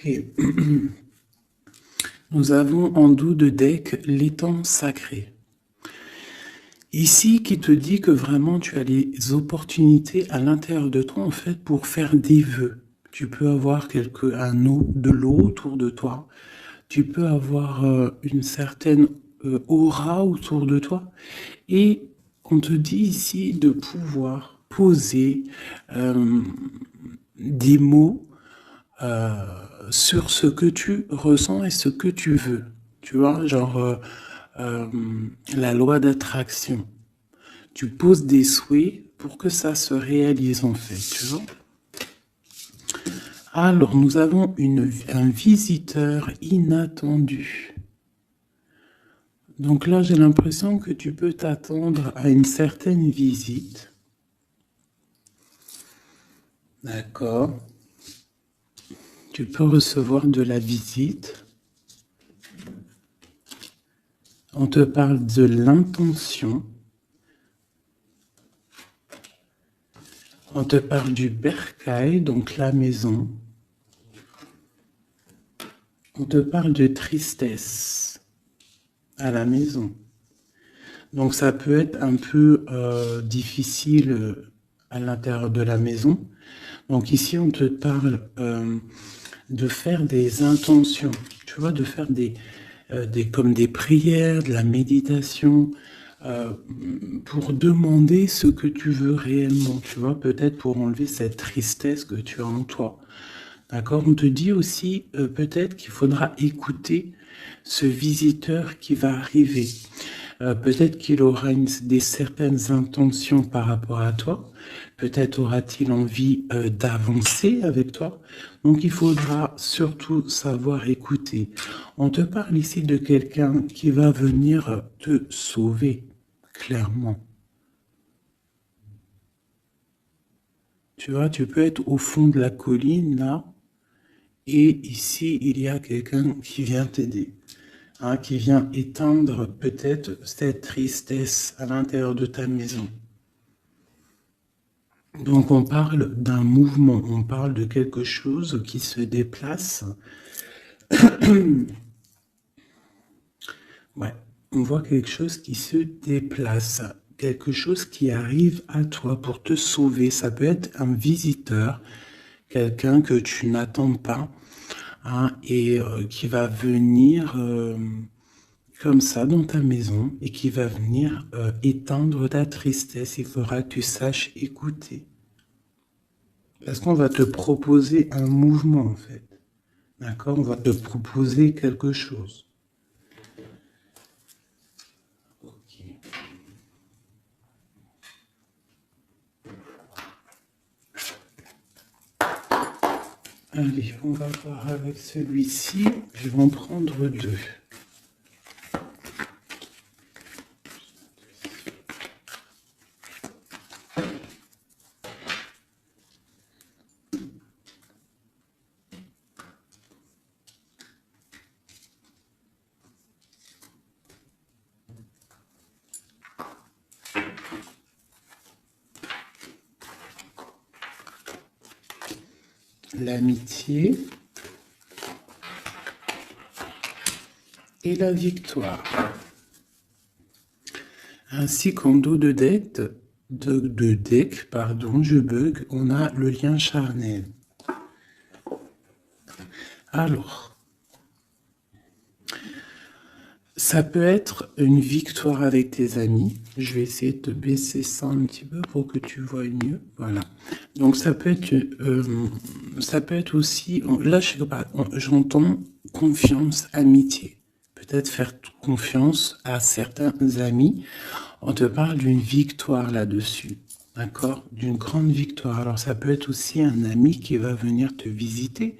Ok. Nous avons en dos de deck l'étang sacré. Ici, qui te dit que vraiment tu as les opportunités à l'intérieur de toi, en fait, pour faire des vœux. Tu peux avoir de l'eau autour de toi. Tu peux avoir une certaine aura autour de toi. Et on te dit ici de pouvoir poser des mots sur ce que tu ressens et ce que tu veux. Tu vois, genre la loi d'attraction. Tu poses des souhaits pour que ça se réalise en fait, tu vois. Alors, nous avons un visiteur inattendu. Donc là, j'ai l'impression que tu peux t'attendre à une certaine visite. D'accord. Tu peux recevoir de la visite. On te parle de l'intention. On te parle du bercail, donc la maison. On te parle de tristesse à la maison. Donc ça peut être un peu difficile à l'intérieur de la maison. Donc ici, on te parle de faire des intentions, tu vois, de faire comme des prières, de la méditation, pour demander ce que tu veux réellement, tu vois, peut-être pour enlever cette tristesse que tu as en toi. D'accord? On te dit aussi peut-être qu'il faudra écouter ce visiteur qui va arriver. Peut-être qu'il aura certaines intentions par rapport à toi. Peut-être aura-t-il envie d'avancer avec toi. Donc il faudra surtout savoir écouter. On te parle ici de quelqu'un qui va venir te sauver, clairement. Tu vois, tu peux être au fond de la colline, là, et ici, il y a quelqu'un qui vient t'aider. Hein, qui vient éteindre peut-être cette tristesse à l'intérieur de ta maison. Donc on parle d'un mouvement, on parle de quelque chose qui se déplace. Ouais, on voit quelque chose qui se déplace, quelque chose qui arrive à toi pour te sauver. Ça peut être un visiteur, quelqu'un que tu n'attends pas, hein, et qui va venir comme ça dans ta maison et qui va venir éteindre ta tristesse. Il faudra que tu saches écouter. Parce qu'on va te proposer un mouvement en fait. D'accord? On va te proposer quelque chose. Ok. Allez, on va voir avec celui-ci. Je vais en prendre deux. L'amitié et la victoire. Ainsi qu'en dos de deck, je bug, on a le lien charnel. Alors, ça peut être une victoire avec tes amis. Je vais essayer de baisser ça un petit peu pour que tu vois mieux. Voilà. Donc ça peut être aussi, là je sais pas, j'entends confiance, amitié. Peut-être faire confiance à certains amis. On te parle d'une victoire là-dessus. D'accord? D'une grande victoire. Alors ça peut être aussi un ami qui va venir te visiter.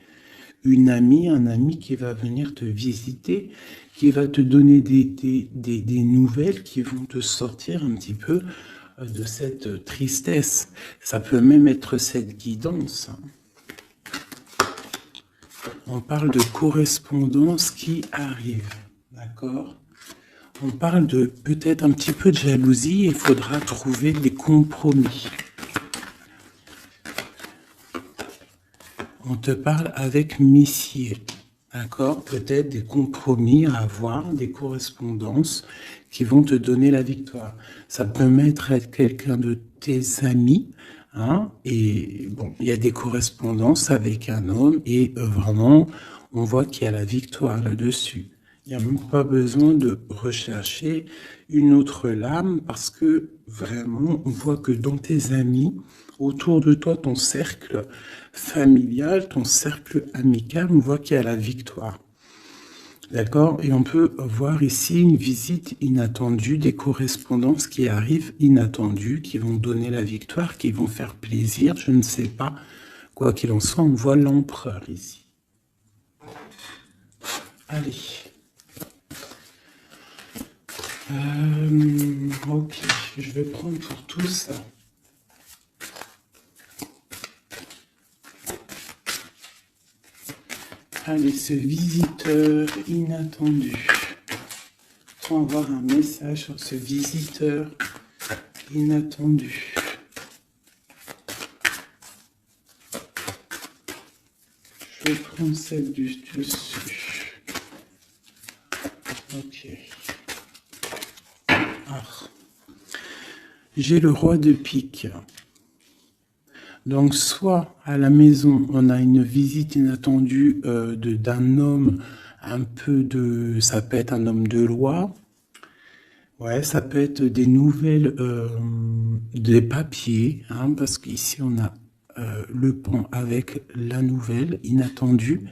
Un ami qui va venir te visiter, qui va te donner des nouvelles qui vont te sortir un petit peu de cette tristesse. Ça peut même être cette guidance. On parle de correspondance qui arrive, d'accord? On parle de peut-être un petit peu de jalousie, il faudra trouver des compromis. on te parle avec Messier. D'accord? Peut-être des compromis à avoir, des correspondances qui vont te donner la victoire. Ça peut même être quelqu'un de tes amis, hein, et bon, il y a des correspondances avec un homme et vraiment, on voit qu'il y a la victoire là-dessus. Il n'y a même pas besoin de rechercher une autre lame parce que vraiment, on voit que dans tes amis, autour de toi, ton cercle familial, ton cercle amical, on voit qu'il y a la victoire. D'accord? Et on peut voir ici une visite inattendue, des correspondances qui arrivent inattendues, qui vont donner la victoire, qui vont faire plaisir, je ne sais pas. Quoi qu'il en soit, on voit l'empereur ici. Allez. Ok, je vais prendre pour tout ça. Allez, ce visiteur inattendu. On va avoir un message sur ce visiteur inattendu. Je prends celle du dessus. Ok. Ah. J'ai le roi de pique. Donc, soit à la maison, on a une visite inattendue d'un homme, un peu de... Ça peut être un homme de loi. Ouais, ça peut être des nouvelles, des papiers, hein, parce qu'ici, on a le pont avec la nouvelle inattendue.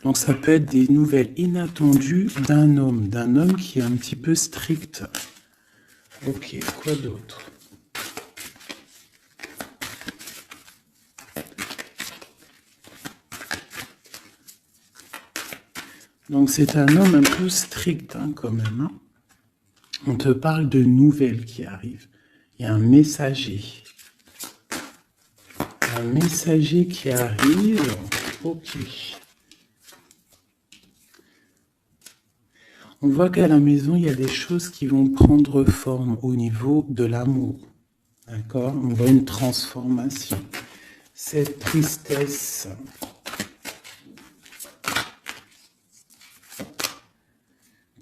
Donc, ça peut être des nouvelles inattendues d'un homme qui est un petit peu strict. Ok, quoi d'autre? Donc c'est un homme un peu strict hein, quand même. Hein. On te parle de nouvelles qui arrivent. Il y a un messager. Un messager qui arrive. Ok. On voit qu'à la maison, il y a des choses qui vont prendre forme au niveau de l'amour. D'accord? On voit une transformation. Cette tristesse...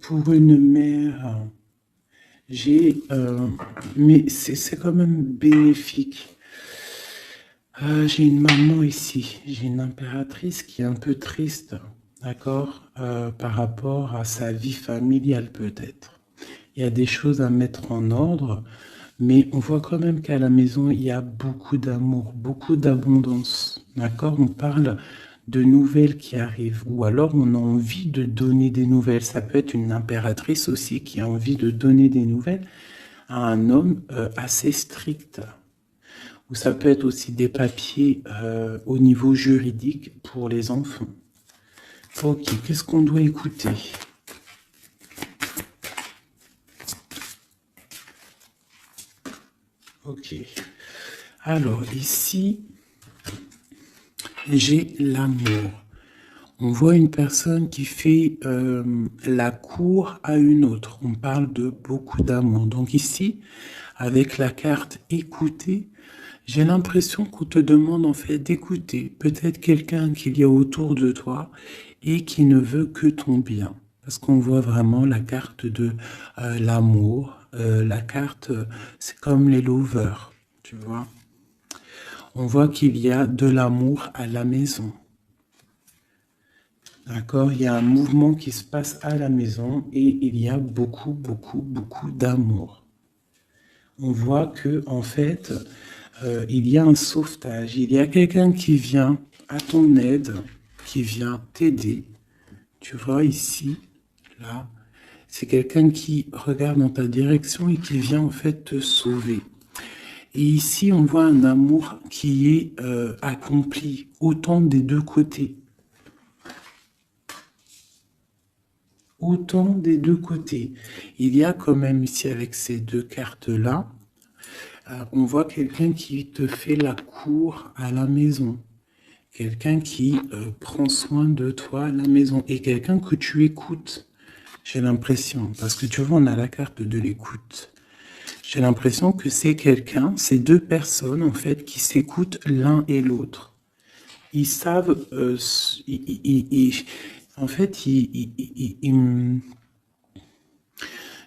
Pour une mère, mais c'est quand même bénéfique. J'ai une maman ici, j'ai une impératrice qui est un peu triste, d'accord, par rapport à sa vie familiale peut-être. Il y a des choses à mettre en ordre, mais on voit quand même qu'à la maison, il y a beaucoup d'amour, beaucoup d'abondance, d'accord? On parle de nouvelles qui arrivent, ou alors on a envie de donner des nouvelles. Ça peut être une impératrice aussi qui a envie de donner des nouvelles à un homme assez strict. Ou ça peut être aussi des papiers au niveau juridique pour les enfants. Ok, qu'est-ce qu'on doit écouter? Ok. Alors, ici, j'ai l'amour. On voit une personne qui fait la cour à une autre. On parle de beaucoup d'amour. Donc ici, avec la carte écouter, j'ai l'impression qu'on te demande en fait d'écouter peut-être quelqu'un qu'il y a autour de toi et qui ne veut que ton bien. Parce qu'on voit vraiment la carte de l'amour. La carte, c'est comme les lovers, tu vois. On voit qu'il y a de l'amour à la maison. D'accord? Il y a un mouvement qui se passe à la maison et il y a beaucoup, beaucoup, beaucoup d'amour. On voit que, en fait, il y a un sauvetage. Il y a quelqu'un qui vient à ton aide, qui vient t'aider. Tu vois ici, là, c'est quelqu'un qui regarde dans ta direction et qui vient en fait te sauver. Et ici, on voit un amour qui est accompli autant des deux côtés. Autant des deux côtés. Il y a quand même ici, avec ces deux cartes-là, on voit quelqu'un qui te fait la cour à la maison. Quelqu'un qui prend soin de toi à la maison. Et quelqu'un que tu écoutes, j'ai l'impression. Parce que tu vois, on a la carte de l'écoute. J'ai l'impression que c'est quelqu'un, c'est deux personnes, en fait, qui s'écoutent l'un et l'autre. ils savent, en fait,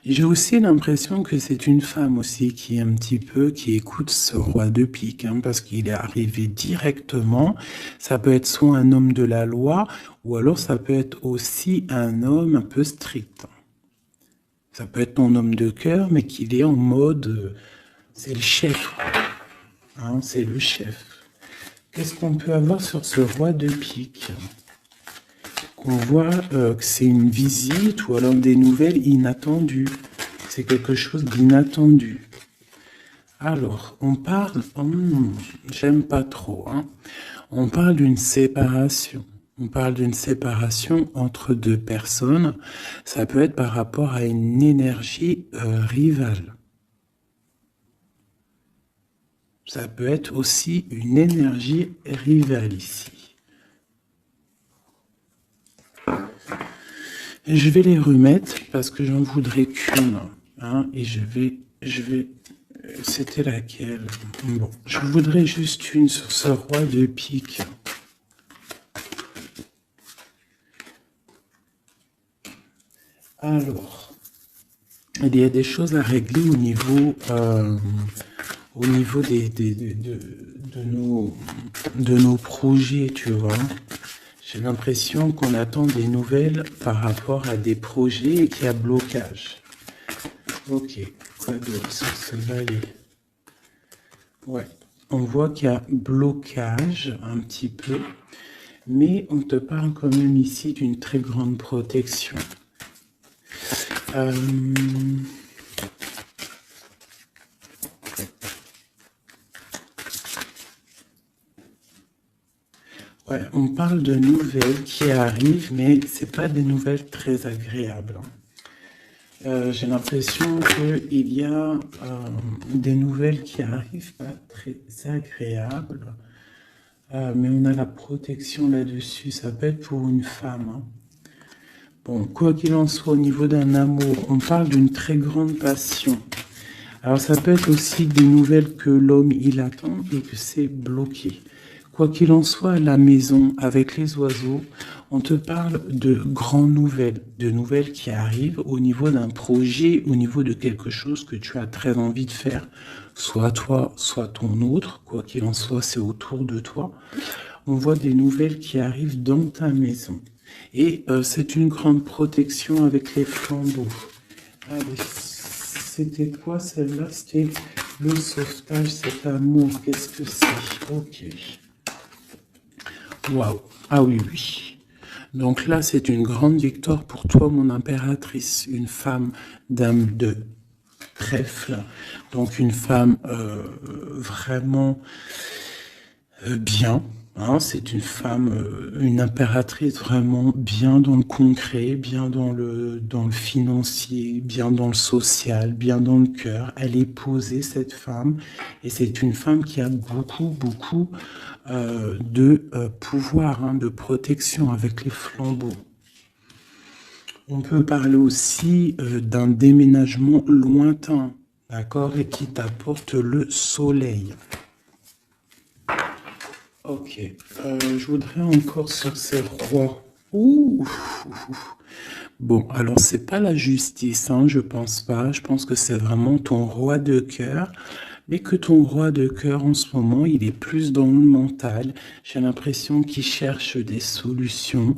j'ai aussi l'impression que c'est une femme aussi qui est un petit peu, qui écoute ce roi de pique, hein, parce qu'il est arrivé directement. Ça peut être soit un homme de la loi, ou alors ça peut être aussi un homme un peu strict. Ça peut être ton homme de cœur, mais qu'il est en mode, c'est le chef, hein, c'est le chef. Qu'est-ce qu'on peut avoir sur ce roi de pique? Qu'on voit que c'est une visite ou alors des nouvelles inattendues. C'est quelque chose d'inattendu. Alors, on parle... j'aime pas trop. Hein. On parle d'une séparation. On parle d'une séparation entre deux personnes. Ça peut être par rapport à une énergie rivale. Ça peut être aussi une énergie rivale ici. Et je vais les remettre parce que j'en voudrais qu'une. Hein, et je vais... C'était laquelle? Bon, je voudrais juste une sur ce roi de pique. Alors, il y a des choses à régler au niveau de nos projets, tu vois. J'ai l'impression qu'on attend des nouvelles par rapport à des projets et qu'il y a blocage. Ok, quoi d'autre sur ce valet? Ouais, on voit qu'il y a blocage un petit peu, mais on te parle quand même ici d'une très grande protection. Ouais, on parle de nouvelles qui arrivent, mais c'est pas des nouvelles très agréables. J'ai l'impression qu'il y a des nouvelles qui arrivent pas très agréables, mais on a la protection là-dessus. Ça peut être pour une femme. Hein. Bon, quoi qu'il en soit, au niveau d'un amour, on parle d'une très grande passion. Alors ça peut être aussi des nouvelles que l'homme il attend et que c'est bloqué. Quoi qu'il en soit, à la maison, avec les oiseaux, on te parle de grandes nouvelles, de nouvelles qui arrivent au niveau d'un projet, au niveau de quelque chose que tu as très envie de faire, soit toi, soit ton autre, quoi qu'il en soit, c'est autour de toi. On voit des nouvelles qui arrivent dans ta maison. Et c'est une grande protection avec les flambeaux. Allez, c'était quoi celle-là? C'était le sauvetage, cet amour. Qu'est-ce que c'est? Ok. Waouh. Ah oui, oui. Donc là, c'est une grande victoire pour toi, mon impératrice. Une femme dame de trèfle. Donc une femme vraiment bien. Hein, c'est une femme, une impératrice vraiment bien dans le concret, bien dans le financier, bien dans le social, bien dans le cœur. Elle est posée, cette femme, et c'est une femme qui a beaucoup de pouvoir, hein, de protection avec les flambeaux. On peut parler aussi d'un déménagement lointain, d'accord, et qui t'apporte le soleil. Ok, je voudrais encore sur ces rois. Ouh. Bon, alors c'est pas la justice, hein, je pense pas. Je pense que c'est vraiment ton roi de cœur. Mais que ton roi de cœur en ce moment, il est plus dans le mental. J'ai l'impression qu'il cherche des solutions.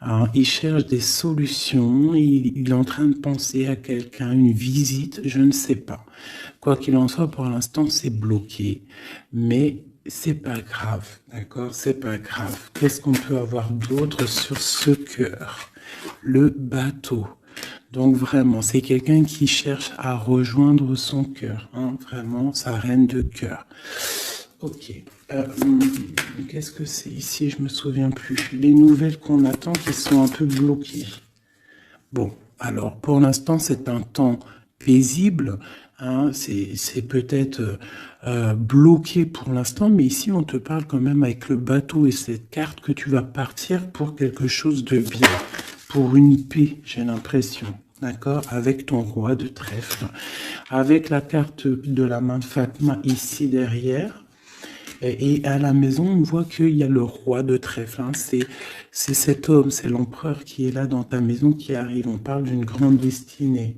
Hein, il cherche des solutions. Il est en train de penser à quelqu'un, une visite, je ne sais pas. Quoi qu'il en soit, pour l'instant, c'est bloqué. Mais c'est pas grave, d'accord? C'est pas grave. Qu'est-ce qu'on peut avoir d'autre sur ce cœur? Le bateau. Donc vraiment, c'est quelqu'un qui cherche à rejoindre son cœur. Hein? Vraiment, sa reine de cœur. Ok. Qu'est-ce que c'est ici? Je me souviens plus. Les nouvelles qu'on attend qui sont un peu bloquées. Bon, alors pour l'instant, c'est un temps paisible. Hein, c'est peut-être bloqué pour l'instant, mais ici on te parle quand même avec le bateau et cette carte que tu vas partir pour quelque chose de bien, pour une paix, j'ai l'impression, d'accord, avec ton roi de trèfle, avec la carte de la main de Fatma ici derrière, Et à la maison, on voit qu'il y a le roi de trèfle. Hein. C'est cet homme, c'est l'empereur qui est là dans ta maison qui arrive. On parle d'une grande destinée.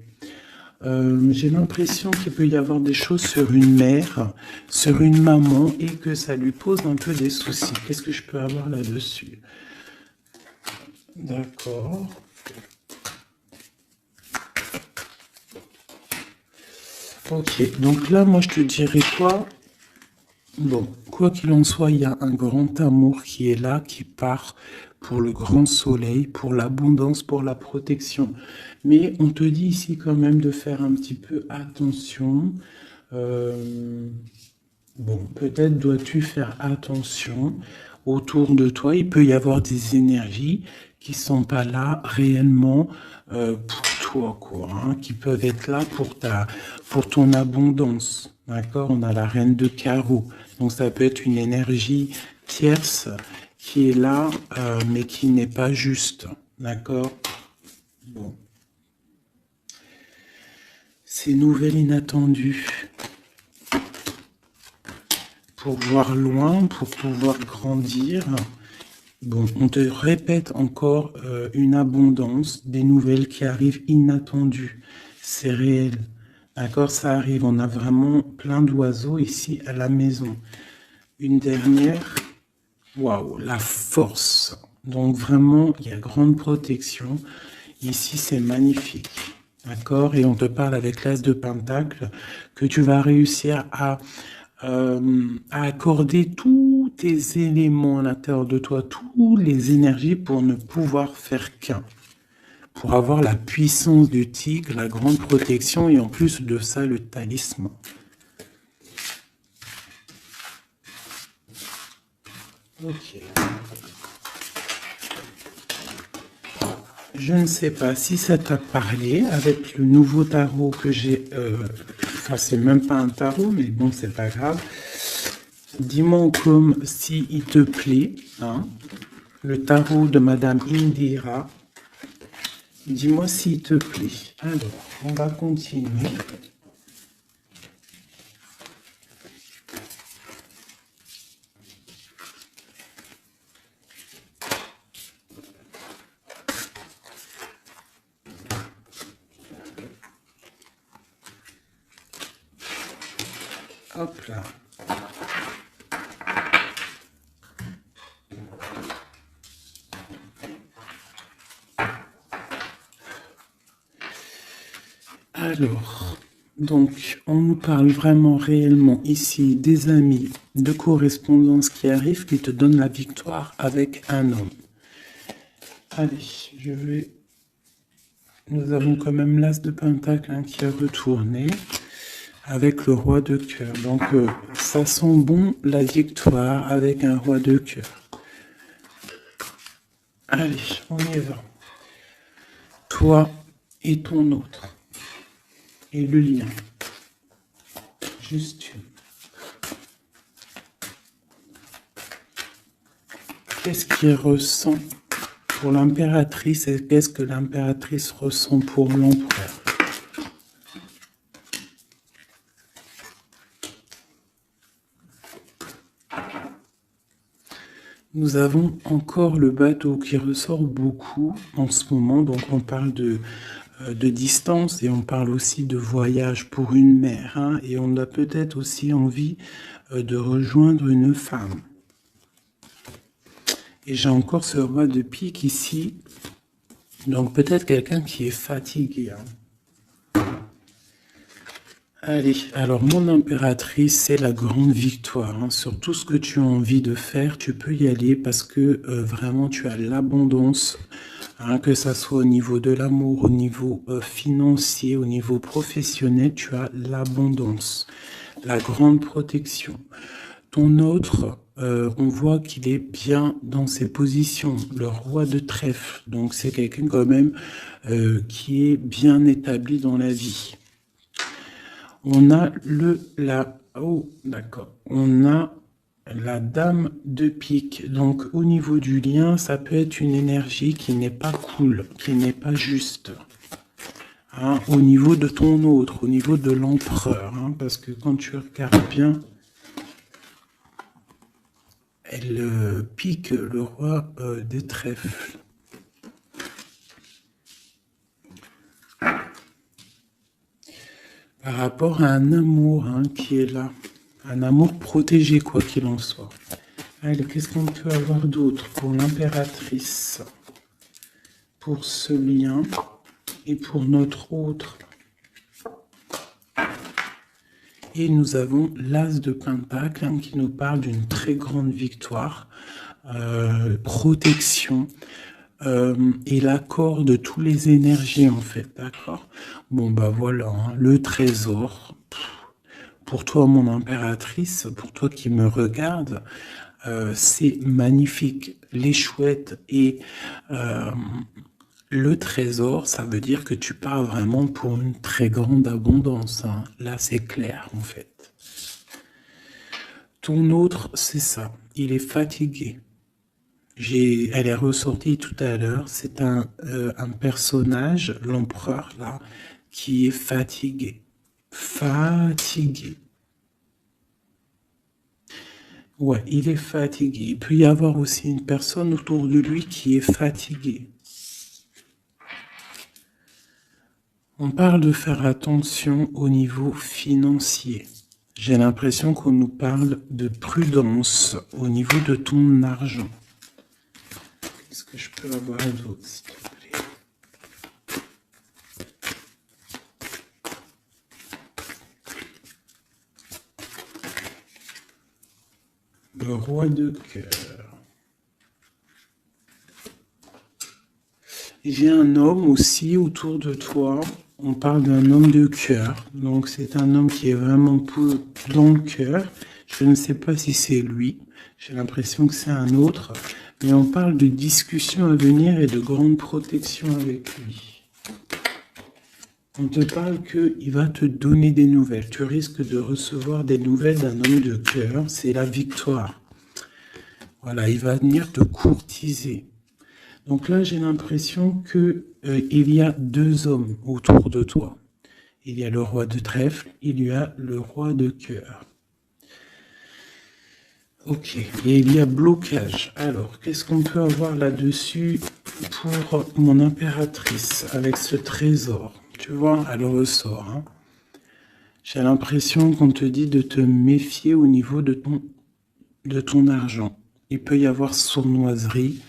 J'ai l'impression qu'il peut y avoir des choses sur une mère, sur une maman, et que ça lui pose un peu des soucis. Qu'est-ce que je peux avoir là-dessus? D'accord. Ok, donc là, moi, je te dirais quoi? Bon, quoi qu'il en soit, il y a un grand amour qui est là, qui part pour le grand soleil, pour l'abondance, pour la protection. Mais on te dit ici quand même de faire un petit peu attention. Bon, peut-être dois-tu faire attention autour de toi. Il peut y avoir des énergies qui sont pas là réellement pour toi, quoi, hein, qui peuvent être là pour ton abondance. D'accord? On a la reine de carreau. Donc ça peut être une énergie tierce qui est là, mais qui n'est pas juste. D'accord? Bon. Ces nouvelles inattendues. Pour voir loin, pour pouvoir grandir. Bon, on te répète encore une abondance, des nouvelles qui arrivent inattendues. C'est réel. D'accord, ça arrive. On a vraiment plein d'oiseaux ici à la maison. Une dernière. Waouh, la force. Donc vraiment, il y a grande protection. Ici, c'est magnifique. D'accord? Et on te parle avec l'as de Pentacle que tu vas réussir à accorder tous tes éléments à l'intérieur de toi, toutes les énergies pour ne pouvoir faire qu'un. Pour avoir la puissance du tigre, la grande protection et en plus de ça, le talisman. Ok. Je ne sais pas si ça t'a parlé avec le nouveau tarot que j'ai. Enfin, c'est même pas un tarot, mais bon, c'est pas grave. Dis-moi comme si il te plaît, hein, le tarot de Madame Indira. Dis-moi s'il te plaît. Alors, on va continuer. Hop là. Alors, donc, on nous parle vraiment réellement ici des amis de correspondance qui arrivent, qui te donnent la victoire avec un homme. Allez, je vais... Nous avons quand même l'as de Pentacle hein, qui a retourné avec le roi de cœur. Donc, ça sent bon la victoire avec un roi de cœur. Allez, on y va. Toi et ton autre. Et le lien. Juste une. Qu'est-ce qu'il ressent pour l'impératrice et qu'est-ce que l'impératrice ressent pour l'empereur? Nous avons encore le bateau qui ressort beaucoup en ce moment, donc on parle de distance et on parle aussi de voyage pour une mère, hein, et on a peut-être aussi envie de rejoindre une femme. Et j'ai encore ce roi de pique ici, donc peut-être quelqu'un qui est fatigué. Hein. Allez, alors mon impératrice, c'est la grande victoire. Hein. Sur tout ce que tu as envie de faire, tu peux y aller parce que vraiment tu as l'abondance, hein, que ça soit au niveau de l'amour, au niveau financier, au niveau professionnel, tu as l'abondance, la grande protection. Ton autre, on voit qu'il est bien dans ses positions, le roi de trèfle. Donc c'est quelqu'un quand même qui est bien établi dans la vie. On a on a la dame de pique. Donc au niveau du lien, ça peut être une énergie qui n'est pas cool, qui n'est pas juste. Hein, au niveau de ton autre, au niveau de l'empereur. Hein, parce que quand tu regardes bien, elle pique le roi des trèfles. Par rapport à un amour qui est là. Un amour protégé, quoi qu'il en soit. Allez, qu'est-ce qu'on peut avoir d'autre pour l'impératrice? Pour ce lien et pour notre autre. Et nous avons l'As de Pentacle qui nous parle d'une très grande victoire, protection et l'accord de toutes les énergies en fait, d'accord? Bon bah voilà, le trésor. Pour toi mon impératrice, pour toi qui me regarde, c'est magnifique. Les chouettes et le trésor, ça veut dire que tu pars vraiment pour une très grande abondance. Là, c'est clair, en fait. Ton autre, c'est ça. Il est fatigué. Elle est ressortie tout à l'heure. C'est un personnage, l'empereur, là, qui est fatigué. Fatigué. Ouais, il est fatigué. Il peut y avoir aussi une personne autour de lui qui est fatiguée. On parle de faire attention au niveau financier. J'ai l'impression qu'on nous parle de prudence au niveau de ton argent. Qu'est-ce que je peux avoir d'autre, s'il te plaît? Le roi de cœur. J'ai un homme aussi autour de toi. On parle d'un homme de cœur. Donc c'est un homme qui est vraiment dans le cœur. Je ne sais pas si c'est lui. J'ai l'impression que c'est un autre. Mais on parle de discussions à venir et de grande protection avec lui. On te parle qu'il va te donner des nouvelles. Tu risques de recevoir des nouvelles d'un homme de cœur. C'est la victoire. Voilà, il va venir te courtiser. Donc là, j'ai l'impression qu'il y a deux hommes autour de toi. Il y a le roi de trèfle, il y a le roi de cœur. Ok, et il y a blocage. Alors, qu'est-ce qu'on peut avoir là-dessus pour mon impératrice avec ce trésor? Tu vois, elle ressort. J'ai l'impression qu'on te dit de te méfier au niveau de ton argent. Il peut y avoir sournoiserie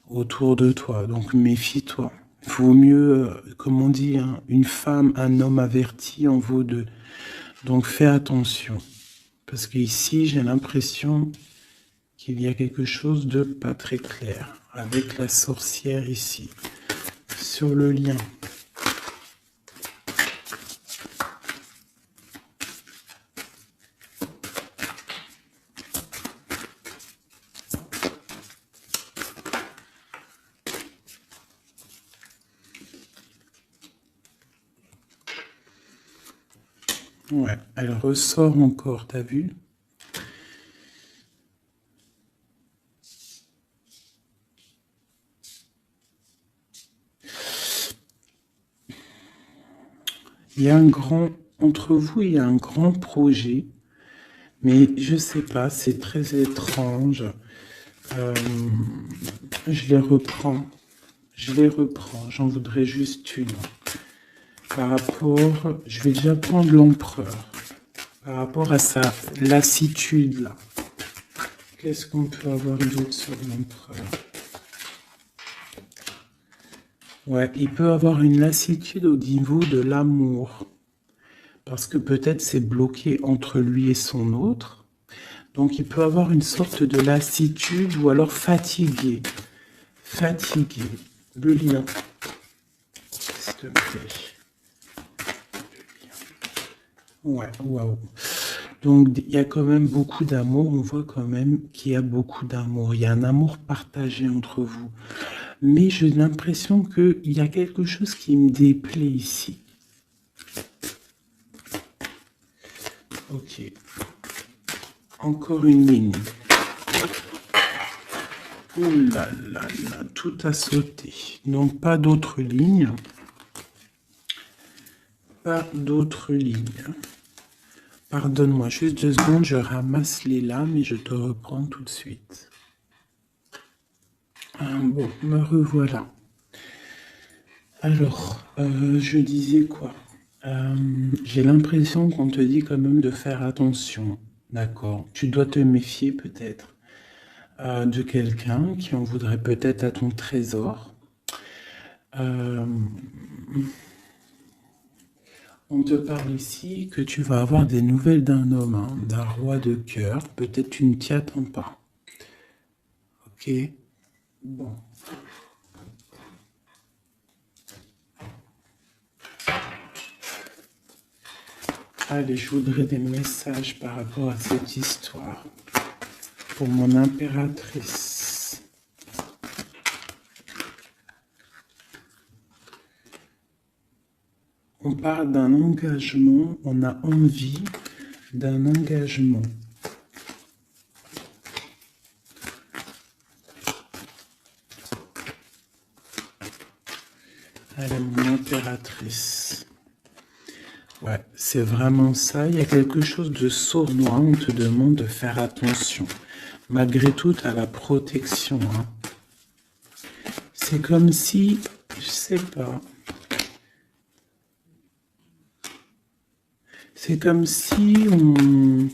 autour de toi, donc méfie-toi. Il vaut mieux, comme on dit, une femme, un homme averti en vaut deux. Donc fais attention. Parce qu'ici, j'ai l'impression qu'il y a quelque chose de pas très clair avec la sorcière ici. Sur le lien. Ouais, elle ressort encore, t'as vu? Il y a entre vous, il y a un grand projet, mais je sais pas, c'est très étrange. Je les reprends, j'en voudrais juste une. Par rapport, je vais déjà prendre l'empereur. Par rapport à sa lassitude là. Qu'est-ce qu'on peut avoir d'autre sur l'empereur? Ouais, il peut avoir une lassitude au niveau de l'amour. Parce que peut-être c'est bloqué entre lui et son autre. Donc il peut avoir une sorte de lassitude ou alors fatigué. Fatigué. Le lien. S'il te plaît. Ouais, waouh. Donc, il y a quand même beaucoup d'amour. On voit quand même qu'il y a beaucoup d'amour. Il y a un amour partagé entre vous. Mais j'ai l'impression qu'il y a quelque chose qui me déplaît ici. Ok. Encore une ligne. Oh là là là, tout a sauté. Donc, pas d'autres lignes. Pas d'autres lignes. Pardonne-moi, juste 2 secondes, je ramasse les lames et je te reprends tout de suite. Bon, me revoilà. Alors, je disais quoi? J'ai l'impression qu'on te dit quand même de faire attention, d'accord? Tu dois te méfier peut-être de quelqu'un qui en voudrait peut-être à ton trésor. Euh, on te parle ici que tu vas avoir des nouvelles d'un homme, hein, d'un roi de cœur. Peut-être tu ne t'y attends pas. Ok? Bon. Allez, je voudrais des messages par rapport à cette histoire. Pour mon impératrice. On parle d'un engagement, on a envie d'un engagement. Allez, mon impératrice. Ouais, c'est vraiment ça. Il y a quelque chose de sournois. On te demande de faire attention. Malgré tout, tu as la protection. Hein. C'est comme si, je sais pas. C'est comme si on...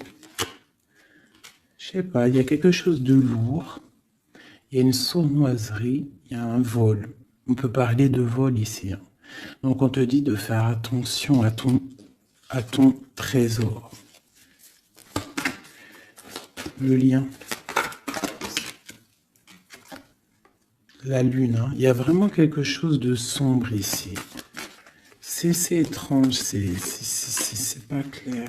Je sais pas, il y a quelque chose de lourd. Il y a une sournoiserie, il y a un vol. On peut parler de vol ici. Hein. Donc on te dit de faire attention à ton trésor. Le lien. La lune. Hein. Il y a vraiment quelque chose de sombre ici. C'est étrange, c'est pas clair.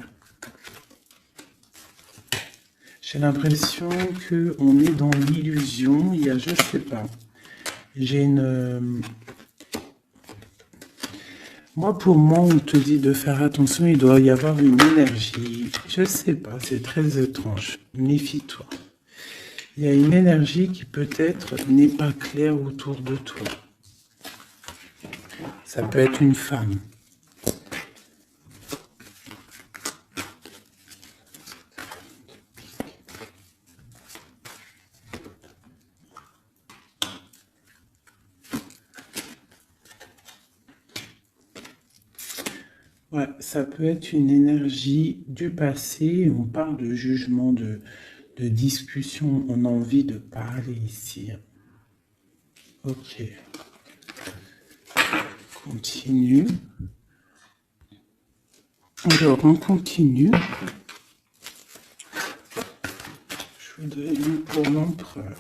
J'ai l'impression qu'on est dans l'illusion. Il y a, je sais pas. J'ai une... Pour moi, on te dit de faire attention, il doit y avoir une énergie. Je sais pas, c'est très étrange. Méfie-toi. Il y a une énergie qui peut-être n'est pas claire autour de toi. Ça peut être une femme. Ouais, ça peut être une énergie du passé. On parle de jugement, de discussion. On a envie de parler ici. Ok. Continue. Alors, on continue. Je voudrais une pour l'empereur.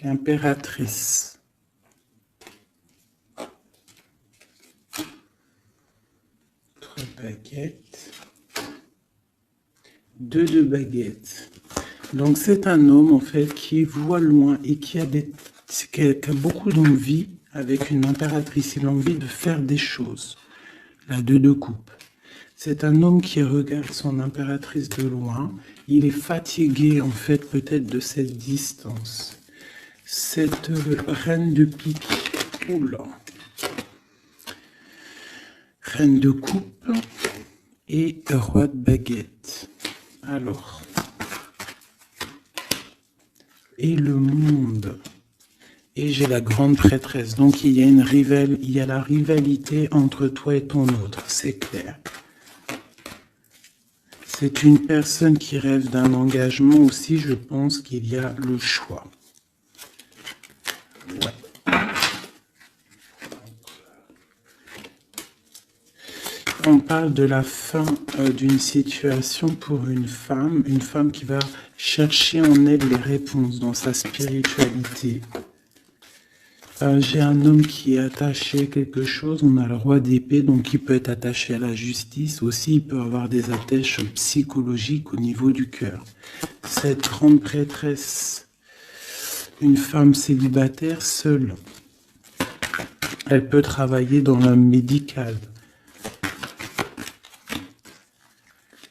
L'impératrice. 3 baguettes. 2 de baguettes. Donc c'est un homme en fait qui voit loin et qui a beaucoup d'envie avec une impératrice. Il a envie de faire des choses. La 2 de coupe. C'est un homme qui regarde son impératrice de loin. Il est fatigué en fait peut-être de cette distance. Cette reine de pique. Oula. Reine de coupe et roi de baguette. Alors. Et le monde. Et j'ai la grande prêtresse. Donc il y a la rivalité entre toi et ton autre. C'est clair. C'est une personne qui rêve d'un engagement aussi. Je pense qu'il y a le choix. Ouais. On parle de la fin d'une situation pour une femme qui va chercher en elle les réponses dans sa spiritualité. J'ai un homme qui est attaché à quelque chose, on a le roi d'épée, donc il peut être attaché à la justice, aussi il peut avoir des attaches psychologiques au niveau du cœur. Cette grande prêtresse, une femme célibataire seule, elle peut travailler dans le médical.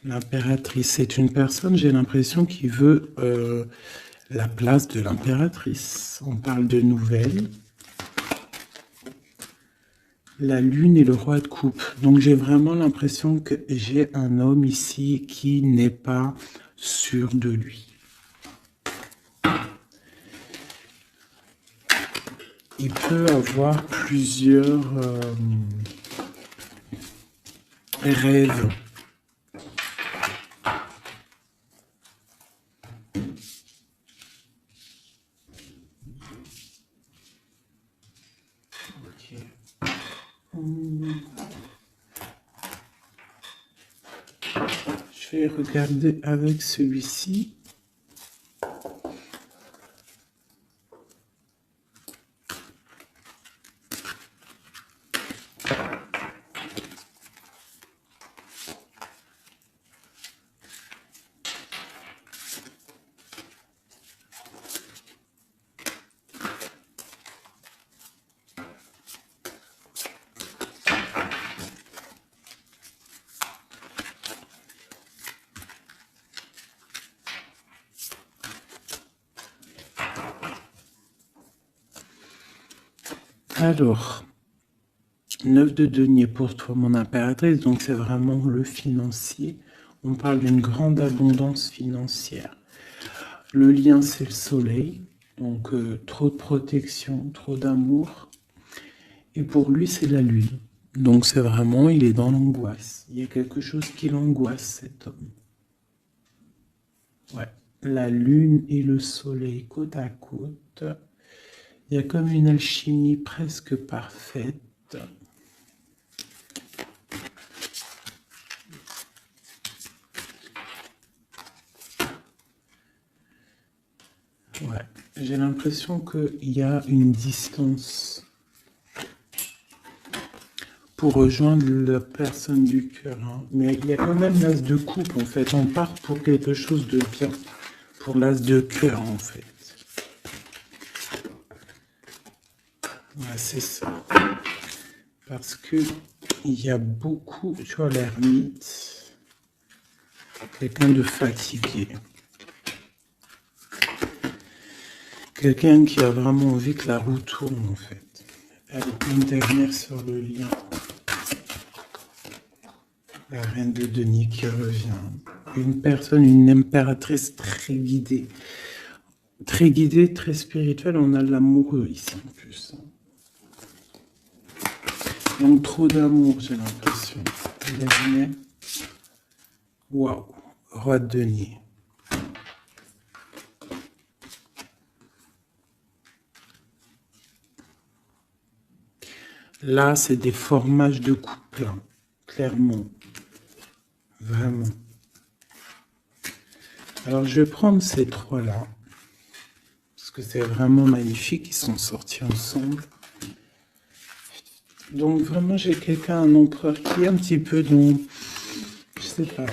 L'impératrice, c'est une personne, j'ai l'impression, qui veut la place de l'impératrice. On parle de nouvelles. La lune et le roi de coupe. Donc j'ai vraiment l'impression que j'ai un homme ici qui n'est pas sûr de lui. Il peut avoir plusieurs rêves. Je vais regarder avec celui-ci. Alors, 9 de denier pour toi, mon impératrice, donc c'est vraiment le financier. On parle d'une grande abondance financière. Le lien, c'est le soleil, donc trop de protection, trop d'amour. Et pour lui, c'est la lune. Donc c'est vraiment, il est dans l'angoisse. Il y a quelque chose qui l'angoisse, cet homme. Ouais, la lune et le soleil côte à côte. Il y a comme une alchimie presque parfaite. Ouais, j'ai l'impression qu'il y a une distance pour rejoindre la personne du cœur. Hein. Mais il y a quand même l'as de coupe, en fait. On part pour quelque chose de bien. Pour l'as de cœur, en fait. Ouais, c'est ça. Parce que il y a beaucoup, tu vois, l'ermite, quelqu'un de fatigué. Quelqu'un qui a vraiment envie que la roue tourne, en fait. Allez, une dernière sur le lien. La reine de denier qui revient. Une personne, une impératrice très guidée. Très guidée, très spirituelle. On a l'amoureux ici, en plus. Donc, trop d'amour, j'ai l'impression. Dernier. Waouh. Roi de denier. Là, c'est des formages de couple, hein, clairement. Vraiment. Alors, je vais prendre ces trois-là. Parce que c'est vraiment magnifique. Ils sont sortis ensemble. Donc, vraiment, j'ai quelqu'un, un empereur qui est un petit peu dans... Je sais pas.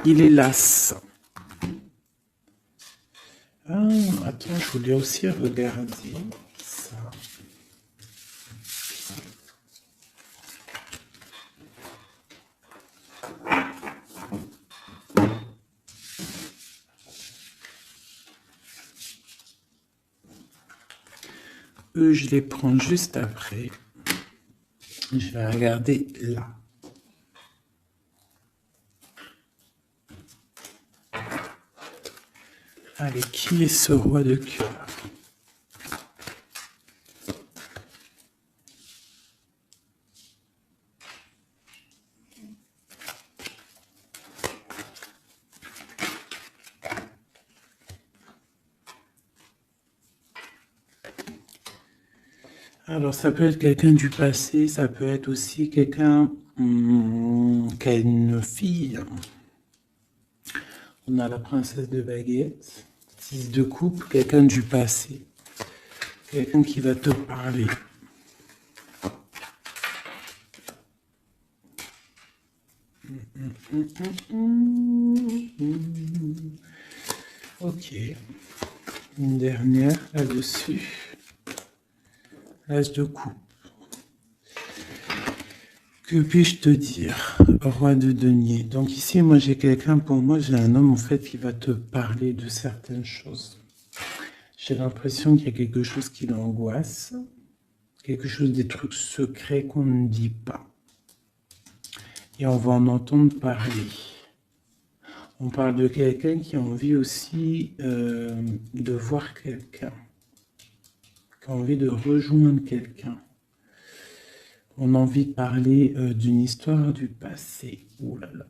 Il est las. Ah, attends, je voulais aussi regarder ça. Eux, je les prends juste après. Je vais regarder là. Allez, qui est ce roi de cœur? Alors, ça peut être quelqu'un du passé, ça peut être aussi quelqu'un qui a une fille. On a la princesse de baguette, 6 de coupe, quelqu'un du passé, quelqu'un qui va te parler. Ok, une dernière là-dessus. L'as de coupe. Que puis-je te dire, roi de denier? Donc ici, moi j'ai quelqu'un, pour moi j'ai un homme en fait qui va te parler de certaines choses. J'ai l'impression qu'il y a quelque chose qui l'angoisse, quelque chose, des trucs secrets qu'on ne dit pas. Et on va en entendre parler. On parle de quelqu'un qui a envie aussi de voir quelqu'un, qui a envie de rejoindre quelqu'un. On a envie de parler d'une histoire du passé. Ouh là là.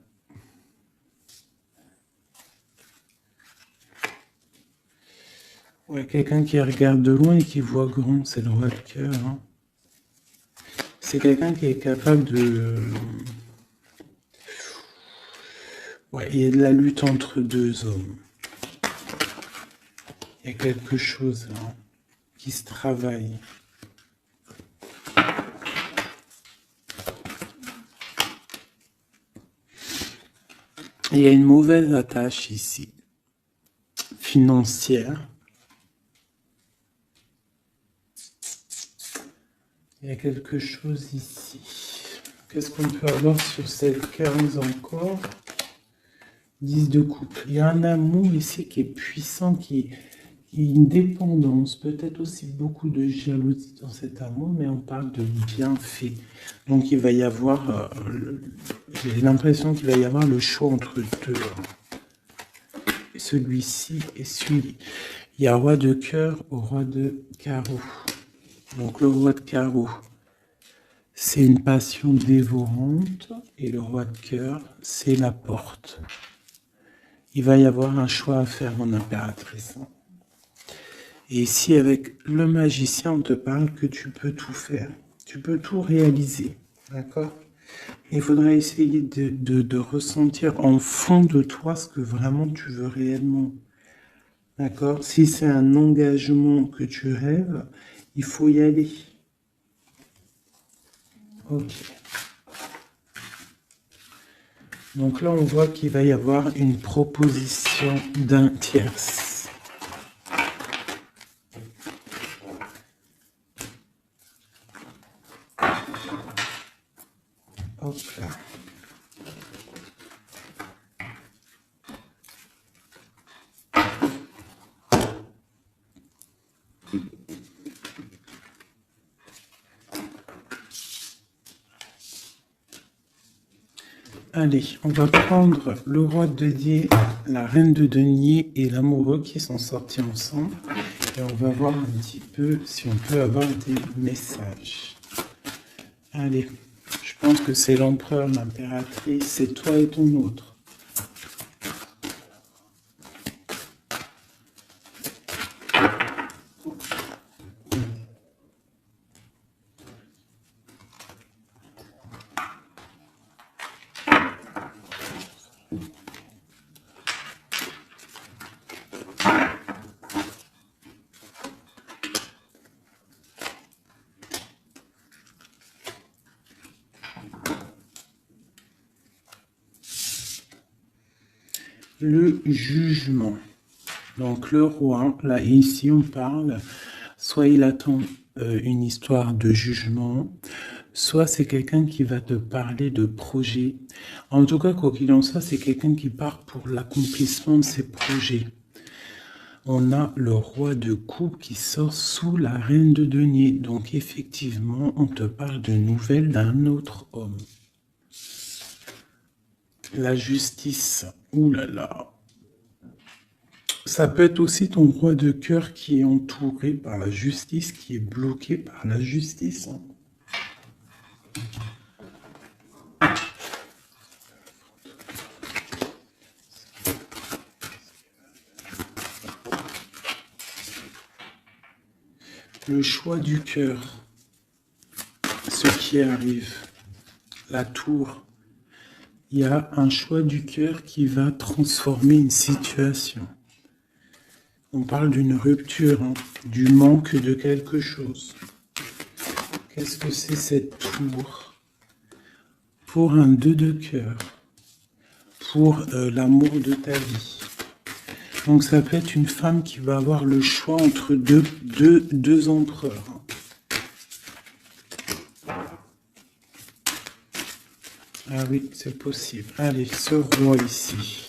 Ouais, quelqu'un qui regarde de loin et qui voit grand, c'est le roi de cœur. Hein. C'est quelqu'un qui est capable de... Ouais, il y a de la lutte entre deux hommes. Il y a quelque chose là, qui se travaille. Il y a une mauvaise attache ici, financière. Il y a quelque chose ici. Qu'est-ce qu'on peut avoir sur cette 15 encore? 10 de coupe. Il y a un amour ici qui est puissant, qui une dépendance, peut-être aussi beaucoup de jalousie dans cet amour, mais on parle de bienfait. Donc il va y avoir, j'ai l'impression qu'il va y avoir le choix entre deux. Celui-ci et celui-ci. Il y a roi de cœur au roi de carreau. Donc le roi de carreau, c'est une passion dévorante, et le roi de cœur, c'est la porte. Il va y avoir un choix à faire en impératrice. Et ici, avec le magicien, on te parle que tu peux tout faire. Tu peux tout réaliser. D'accord? Il faudra essayer de ressentir en fond de toi ce que vraiment tu veux réellement. D'accord? Si c'est un engagement que tu rêves, il faut y aller. Ok. Donc là, on voit qu'il va y avoir une proposition d'un tierce. Hop là. Allez, on va prendre le roi de denier, la reine de denier et l'amoureux qui sont sortis ensemble. Et on va voir un petit peu si on peut avoir des messages. Allez, je pense que c'est l'empereur, l'impératrice, c'est toi et ton autre. Le jugement. Donc le roi, là ici on parle, soit il attend une histoire de jugement, soit c'est quelqu'un qui va te parler de projet. En tout cas, quoi qu'il en soit, c'est quelqu'un qui part pour l'accomplissement de ses projets. On a le roi de coupe qui sort sous la reine de denier. Donc effectivement, on te parle de nouvelles d'un autre homme. La justice. Ouh là là. Ça peut être aussi ton roi de cœur qui est entouré par la justice, qui est bloqué par la justice. Le choix du cœur. Ce qui arrive. La tour. Il y a un choix du cœur qui va transformer une situation. On parle d'une rupture, hein, du manque de quelque chose. Qu'est-ce que c'est cette tour? Pour un 2 de cœur, pour l'amour de ta vie. Donc ça peut être une femme qui va avoir le choix entre deux empereurs. Ah oui, c'est possible. Allez, ce roi ici.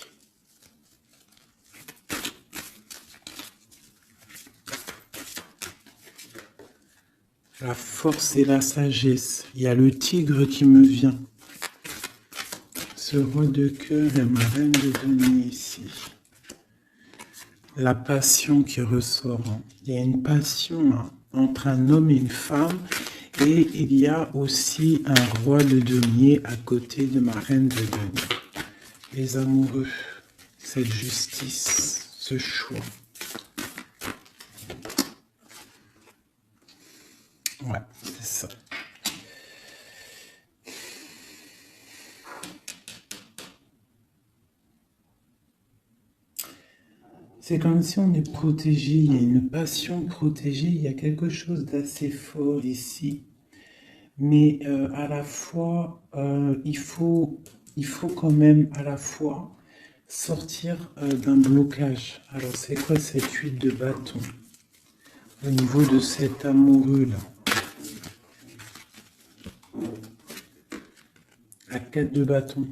La force et la sagesse. Il y a le tigre qui me vient. Ce roi de cœur et ma reine de denier ici. La passion qui ressort. Il y a une passion entre un homme et une femme. Et il y a aussi un roi de denier à côté de ma reine de denier. Les amoureux, cette justice, ce choix. Ouais, c'est ça. C'est comme si on est protégé, il y a une passion protégée, il y a quelque chose d'assez fort ici. Mais à la fois, il faut quand même à la fois sortir d'un blocage. Alors c'est quoi cette huile de bâton au niveau de cet amoureux-là? La 4 de bâton.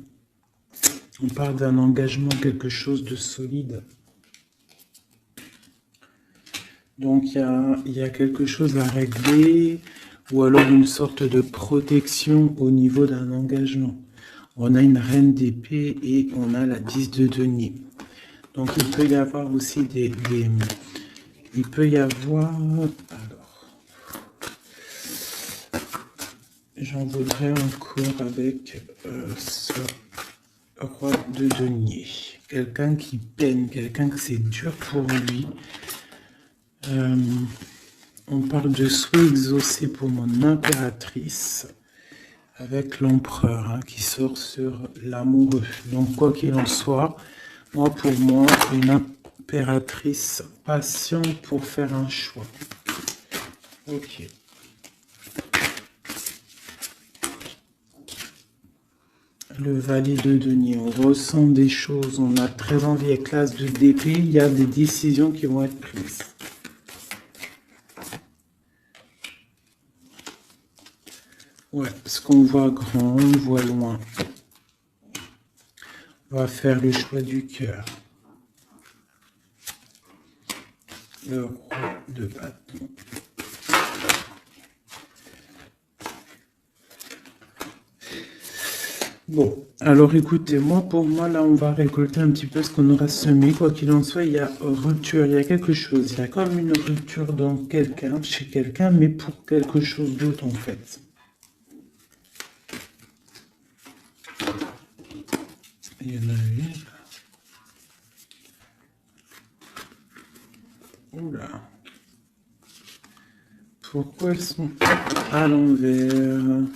On parle d'un engagement, quelque chose de solide. Donc il y a quelque chose à régler, ou alors une sorte de protection au niveau d'un engagement. On a une reine d'épée et on a la 10 de denier. Donc il peut y avoir aussi il peut y avoir... Alors, j'en voudrais encore avec ce roi de denier. Quelqu'un qui peine, quelqu'un que c'est dur pour lui. On parle de souhait exaucé pour mon impératrice avec l'empereur qui sort sur l'amoureux. Donc quoi qu'il en soit, pour moi, une impératrice patiente pour faire un choix. Ok. Le valet de denier, on ressent des choses, on a très envie avec l'as de d'épée, il y a des décisions qui vont être prises. Ouais, parce qu'on voit grand, on voit loin. On va faire le choix du cœur. Le roi de bâton. Bon, alors écoutez, pour moi, là, on va récolter un petit peu ce qu'on aura semé. Quoi qu'il en soit, il y a rupture, il y a quelque chose. Il y a comme une rupture dans quelqu'un, chez quelqu'un, mais pour quelque chose d'autre, en fait. Il y en a une. Oula. Pourquoi elles sont à l'envers?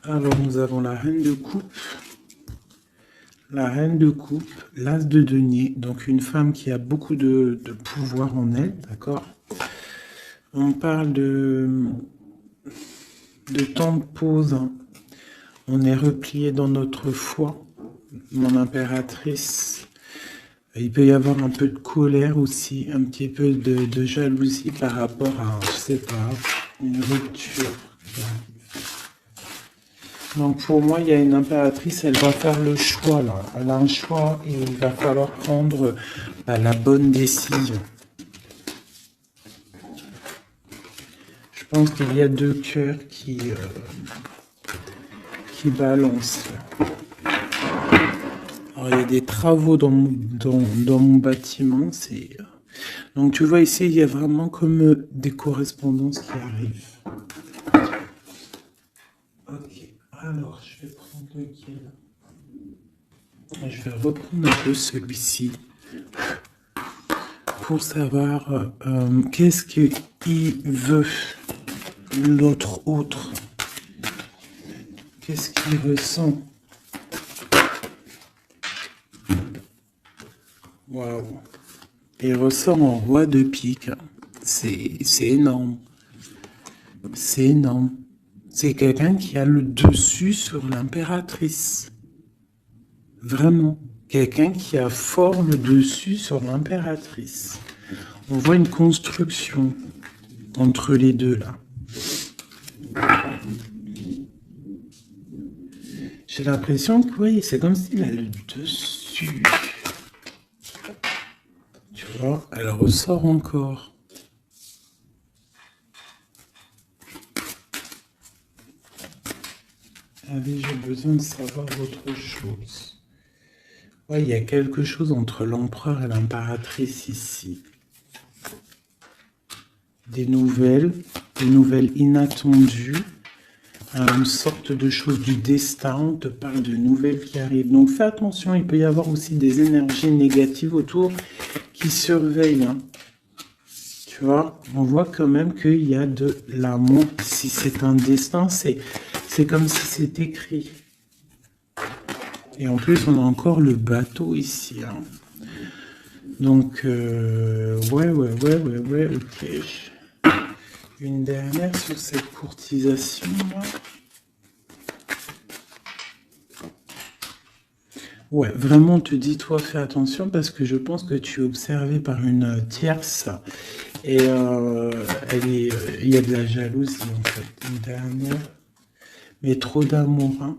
Alors, nous avons la reine de coupe. La reine de coupe, l'as de denier, donc une femme qui a beaucoup de pouvoir en elle, d'accord? On parle de temps de pause. On est replié dans notre foi. Mon impératrice, il peut y avoir un peu de colère aussi, un petit peu de jalousie par rapport à, je sais pas, une rupture. Donc pour moi, il y a une impératrice, elle va faire le choix là. Elle a un choix et il va falloir prendre la bonne décision. Je pense qu'il y a deux cœurs qui balancent. Alors, il y a des travaux dans mon bâtiment. Donc tu vois ici, il y a vraiment comme des correspondances qui arrivent. Ok, alors je vais prendre lequel? Je vais reprendre un peu celui-ci pour savoir qu'est-ce qu'il veut, l'autre autre. Qu'est-ce qu'il ressent? Waouh! Il ressort en roi de pique. C'est énorme. C'est énorme. C'est quelqu'un qui a le dessus sur l'impératrice. Vraiment. Quelqu'un qui a fort le dessus sur l'impératrice. On voit une construction entre les deux là. J'ai l'impression que oui, c'est comme s'il a le dessus. Tu vois, elle ressort encore. Allez, j'ai besoin de savoir autre chose. Ouais, il y a quelque chose entre l'empereur et l'impératrice ici. Des nouvelles inattendues, une sorte de chose du destin, on te parle de nouvelles qui arrivent. Donc fais attention, il peut y avoir aussi des énergies négatives autour qui surveillent. Hein. Tu vois, on voit quand même qu'il y a de l'amour. Si c'est un destin, c'est comme si c'est écrit. Et en plus, on a encore le bateau ici. Hein. Donc, ouais, ok. Une dernière sur cette courtisation. Ouais, vraiment, on te dit, toi, fais attention parce que je pense que tu es observé par une tierce et il y a de la jalousie en fait. Une dernière, mais trop d'amour, hein.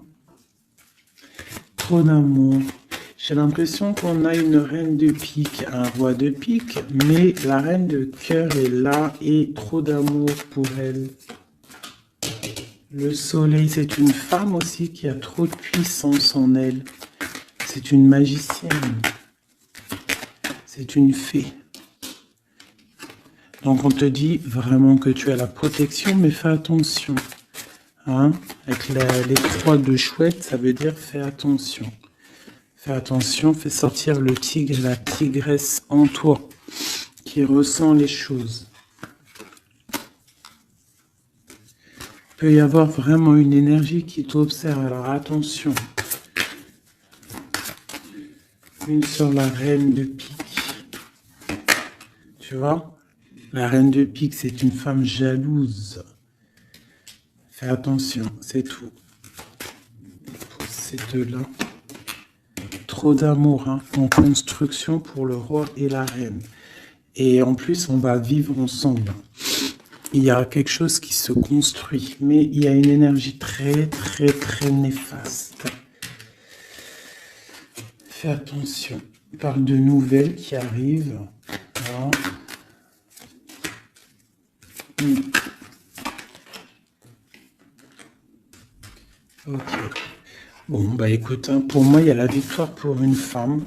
Trop d'amour. J'ai l'impression qu'on a une reine de pique, un roi de pique, mais la reine de cœur est là et trop d'amour pour elle. Le soleil, c'est une femme aussi qui a trop de puissance en elle. C'est une magicienne. C'est une fée. Donc on te dit vraiment que tu as la protection, mais fais attention. Hein? Avec les croix de chouette, ça veut dire fais attention. Fais attention, fais sortir le tigre et la tigresse en toi, qui ressent les choses. Il peut y avoir vraiment une énergie qui t'observe, alors attention. Une sur la reine de pique. Tu vois? La reine de pique, c'est une femme jalouse. Fais attention, c'est tout. Pour ces deux-là. Trop d'amour hein, en construction pour le roi et la reine. Et en plus, on va vivre ensemble. Il y a quelque chose qui se construit, mais il y a une énergie très néfaste. Fais attention. On parle de nouvelles qui arrivent. Voilà. Ok. Bon, bah écoute, hein, pour moi, il y a la victoire pour une femme.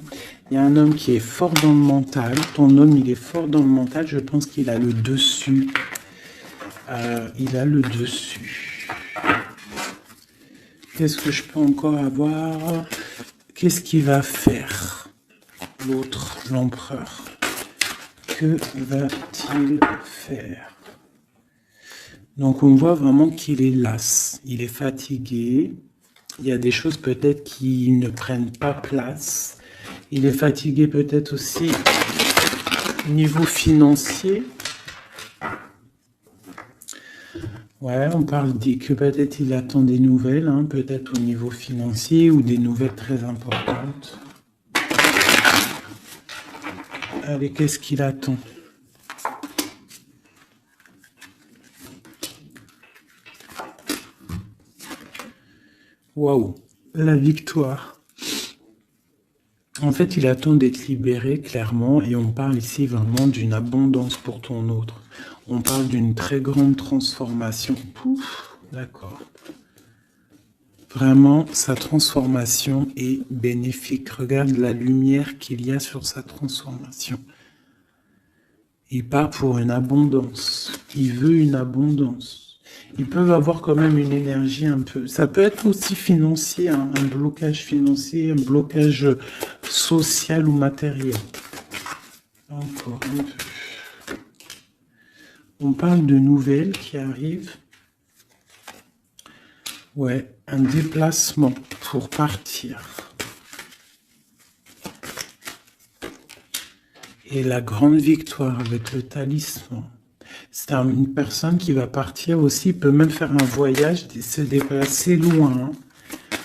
Il y a un homme qui est fort dans le mental. Ton homme, il est fort dans le mental. Je pense qu'il a le dessus. Il a le dessus. Qu'est-ce que je peux encore avoir? Qu'est-ce qu'il va faire? L'autre, l'empereur. Que va-t-il faire? Donc on voit vraiment qu'il est las. Il est fatigué. Il y a des choses peut-être qui ne prennent pas place. Il est fatigué peut-être aussi au niveau financier. Ouais, on parle que peut-être il attend des nouvelles, hein, peut-être au niveau financier ou des nouvelles très importantes. Allez, qu'est-ce qu'il attend? Waouh, la victoire. En fait, il attend d'être libéré, clairement, et on parle ici vraiment d'une abondance pour ton autre. On parle d'une très grande transformation. Pouf, d'accord. Vraiment, sa transformation est bénéfique. Regarde la lumière qu'il y a sur sa transformation. Il part pour une abondance. Il veut une abondance. Ils peuvent avoir quand même une énergie un peu... Ça peut être aussi financier, hein, un blocage financier, un blocage social ou matériel. Encore un peu. On parle de nouvelles qui arrivent. Ouais, un déplacement pour partir. Et la grande victoire avec le talisman. C'est une personne qui va partir aussi, peut même faire un voyage, se déplacer loin. Hein.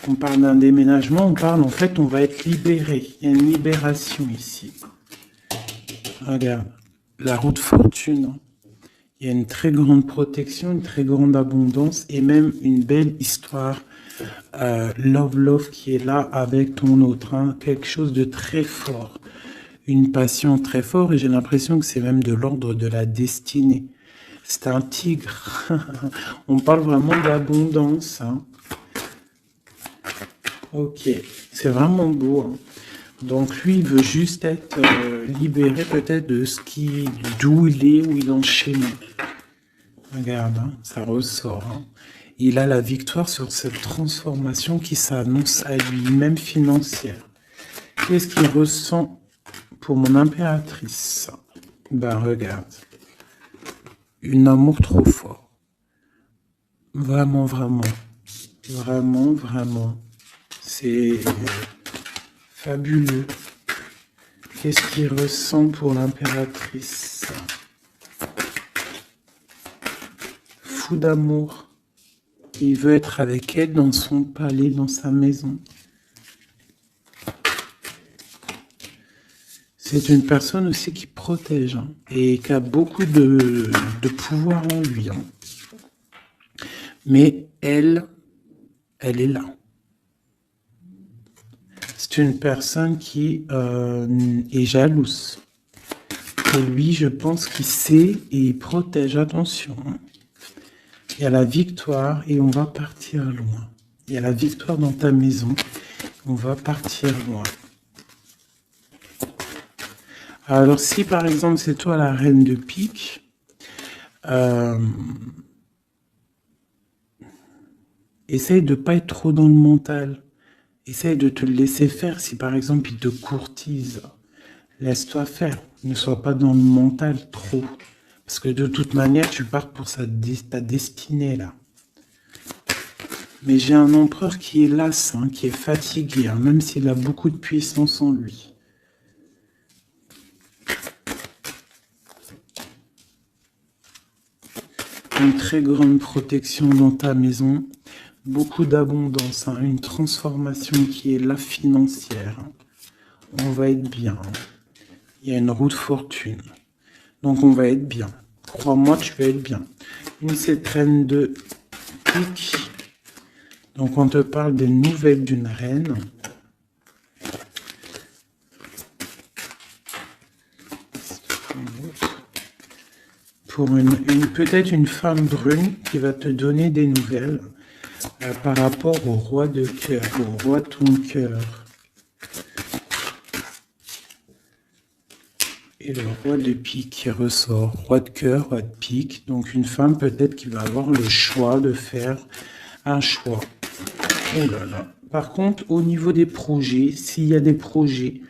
On parle d'un déménagement, on parle en fait, on va être libéré. Il y a une libération ici. Regarde, la roue de fortune. Hein. Il y a une très grande protection, une très grande abondance et même une belle histoire Love qui est là avec ton autre, hein, quelque chose de très fort, une passion très forte, et j'ai l'impression que c'est même de l'ordre de la destinée. C'est un tigre. On parle vraiment d'abondance, hein. Ok, c'est vraiment beau, hein. Donc lui, il veut juste être libéré peut-être de d'où il est, où il est enchaîné. Regarde, hein, ça ressort, hein. Il a la victoire sur cette transformation qui s'annonce à lui-même financière. Qu'est-ce qu'il ressent pour mon impératrice? Ben regarde, un amour trop fort. Vraiment, vraiment, vraiment, vraiment. C'est fabuleux. Qu'est-ce qu'il ressent pour l'impératrice? Fou d'amour. Il veut être avec elle dans son palais, dans sa maison. C'est une personne aussi qui protège, hein, et qui a beaucoup de pouvoir en lui, hein. Mais elle est là. C'est une personne qui est jalouse. Et lui, je pense qu'il sait et il protège. Attention, hein. Il y a la victoire et on va partir loin. Il y a la victoire dans ta maison. On va partir loin. Alors, si par exemple, c'est toi la reine de pique, essaye de ne pas être trop dans le mental. Essaye de te laisser faire. Si par exemple, il te courtise, laisse-toi faire. Ne sois pas dans le mental trop. Parce que de toute manière, tu pars pour ta destinée, là. Mais j'ai un empereur qui est las, hein, qui est fatigué, hein, même s'il a beaucoup de puissance en lui. Une très grande protection dans ta maison. Beaucoup d'abondance, hein, une transformation qui est là financière. On va être bien. Il y a une roue de fortune. Donc on va être bien. Crois-moi, tu vas être bien. Une reine de pique. Donc on te parle des nouvelles d'une reine. Pour peut-être une femme brune qui va te donner des nouvelles par rapport au roi de cœur, au roi de ton cœur. Et le roi de pique qui ressort, roi de cœur, roi de pique. Donc une femme peut-être qui va avoir le choix de faire un choix. Oh là là. Par contre, au niveau des projets, s'il y a des projets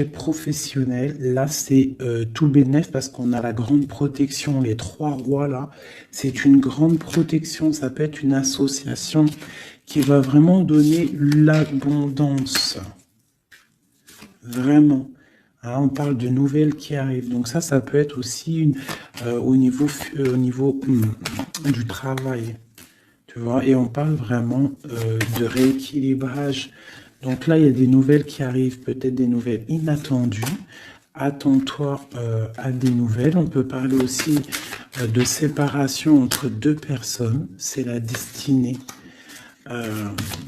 professionnels, là c'est tout bénef parce qu'on a la grande protection. Les trois rois là, c'est une grande protection. Ça peut être une association qui va vraiment donner l'abondance. Vraiment. Hein, on parle de nouvelles qui arrivent. Donc ça peut être aussi au niveau du travail. Tu vois, et on parle vraiment de rééquilibrage. Donc là, il y a des nouvelles qui arrivent, peut-être des nouvelles inattendues. Attends-toi à des nouvelles. On peut parler aussi de séparation entre deux personnes. C'est la destinée.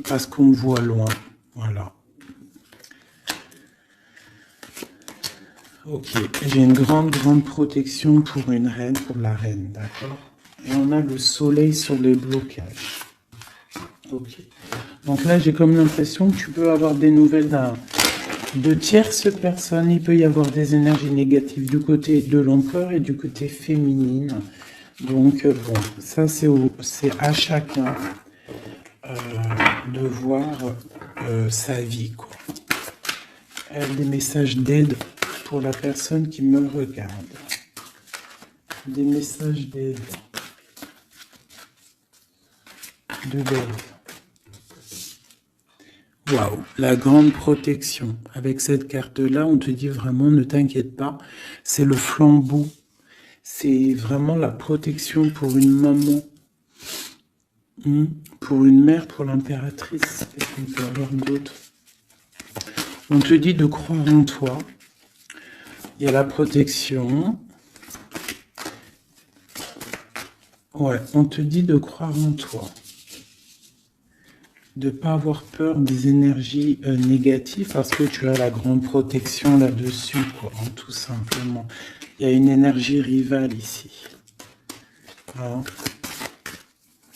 Parce qu'on voit loin. Voilà. Ok, j'ai une grande protection pour une reine, pour la reine, d'accord? Et on a le soleil sur les blocages. Ok. Donc là, j'ai comme l'impression que tu peux avoir des nouvelles de tierces personnes. Il peut y avoir des énergies négatives du côté de l'empereur et du côté féminine. Donc, bon, ça, c'est à chacun de voir sa vie, quoi. Des messages d'aide pour la personne qui me regarde. Des messages d'aide. De l'aide. Waouh, la grande protection. Avec cette carte-là, on te dit vraiment, ne t'inquiète pas, c'est le flambeau. C'est vraiment la protection pour une maman, pour une mère, pour l'impératrice. Qu'est-ce qu'on peut avoir d'autre? On te dit de croire en toi. Il y a la protection. Ouais, on te dit de croire en toi. de pas avoir peur des énergies négatives parce que tu as la grande protection là-dessus, quoi, hein, tout simplement. Il y a une énergie rivale ici. Voilà.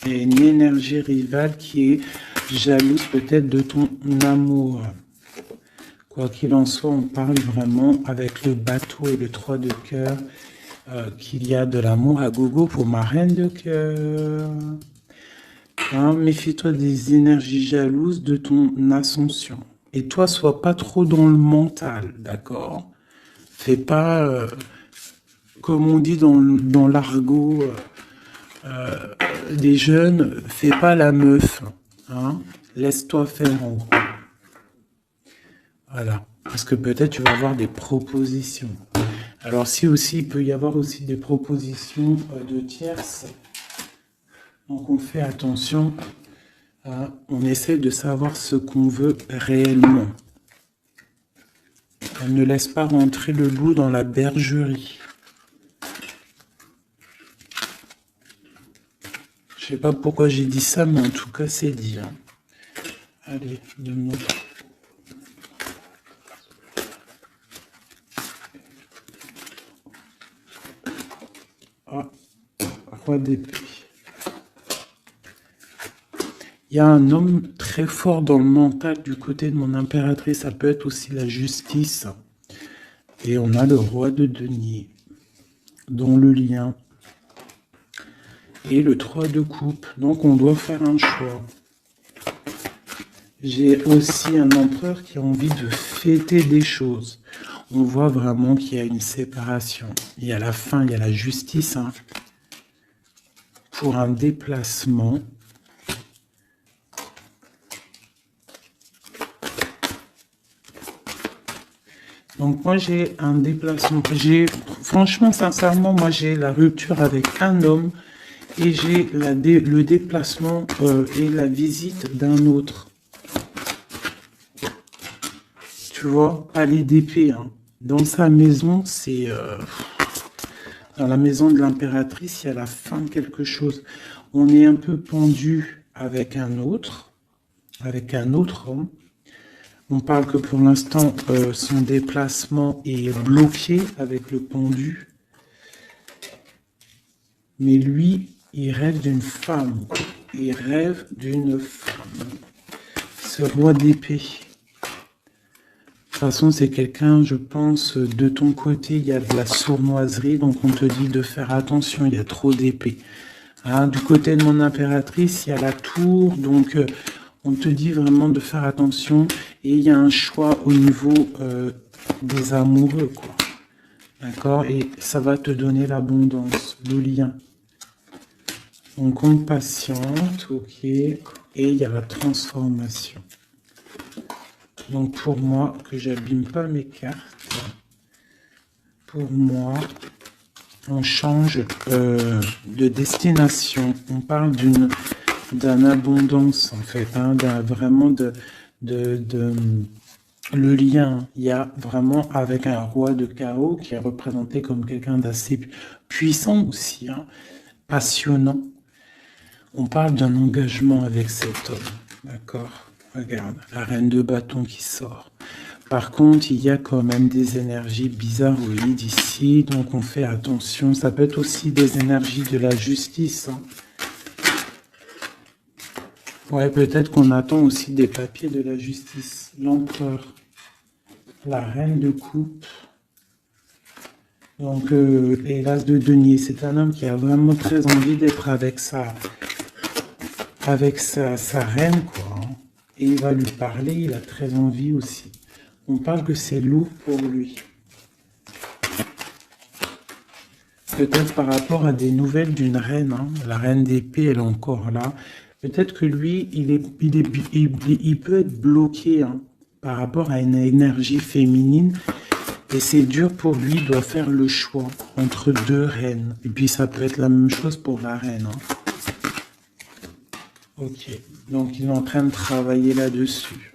Il y a une énergie rivale qui est jalouse peut-être de ton amour. Quoi qu'il en soit, on parle vraiment avec le bateau et le 3 de cœur qu'il y a de l'amour à gogo pour ma reine de cœur. Hein, méfie-toi des énergies jalouses de ton ascension. Et toi, sois pas trop dans le mental, d'accord? Fais pas, comme on dit dans l'argot des jeunes, fais pas la meuf. Hein? Laisse-toi faire en gros. Voilà. Parce que peut-être tu vas avoir des propositions. Alors si aussi, il peut y avoir aussi des propositions de tierces. Donc on fait attention. On essaie de savoir ce qu'on veut réellement. Elle ne laisse pas rentrer le loup dans la bergerie. Je sais pas pourquoi j'ai dit ça, mais en tout cas c'est dit. Hein. Allez, donne-moi. Ah, roi d'épée. Il y a un homme très fort dans le mental du côté de mon impératrice. Ça peut être aussi la justice. Et on a le roi de denier, dont le lien. Et le 3 de coupe. Donc on doit faire un choix. J'ai aussi un empereur qui a envie de fêter des choses. On voit vraiment qu'il y a une séparation. Il y a la fin, il y a la justice. Hein, pour un déplacement. Donc moi j'ai un déplacement. Franchement, sincèrement, moi j'ai la rupture avec un homme et j'ai le déplacement et la visite d'un autre. Tu vois, palais d'épée. Hein. Dans sa maison, c'est... dans la maison de l'impératrice, il y a la fin de quelque chose. On est un peu pendu avec un autre homme. On parle que pour l'instant, son déplacement est bloqué avec le pendu. Mais lui, il rêve d'une femme. Il rêve d'une femme. Ce roi d'épée. De toute façon, c'est quelqu'un, je pense, de ton côté, il y a de la sournoiserie, donc on te dit de faire attention, il y a trop d'épées. Hein, du côté de mon impératrice, il y a la tour, donc on te dit vraiment de faire attention, et il y a un choix au niveau des amoureux, quoi. D'accord? Et ça va te donner l'abondance, le lien. Donc on patiente, ok, et il y a la transformation. Donc pour moi, que j'abîme pas mes cartes, pour moi, on change de destination. On parle d'une abondance en fait, hein, vraiment le lien. Il y a vraiment avec un roi de chaos qui est représenté comme quelqu'un d'assez puissant aussi, hein, passionnant. On parle d'un engagement avec cet homme, d'accord? Regarde, la reine de bâton qui sort. Par contre, il y a quand même des énergies bizarroïdes ici, donc on fait attention. Ça peut être aussi des énergies de la justice. Hein. Ouais, peut-être qu'on attend aussi des papiers de la justice. L'empereur, la reine de coupe. Donc, et l'as de denier. C'est un homme qui a vraiment très envie d'être avec sa reine, quoi. Hein. Et il va lui parler, il a très envie aussi. On parle que c'est lourd pour lui. Peut-être par rapport à des nouvelles d'une reine. Hein. La reine d'épée, elle est encore là. Peut-être que lui, il peut être bloqué hein, par rapport à une énergie féminine. Et c'est dur pour lui, il doit faire le choix entre deux reines. Et puis ça peut être la même chose pour la reine. Hein. Ok, donc il est en train de travailler là-dessus.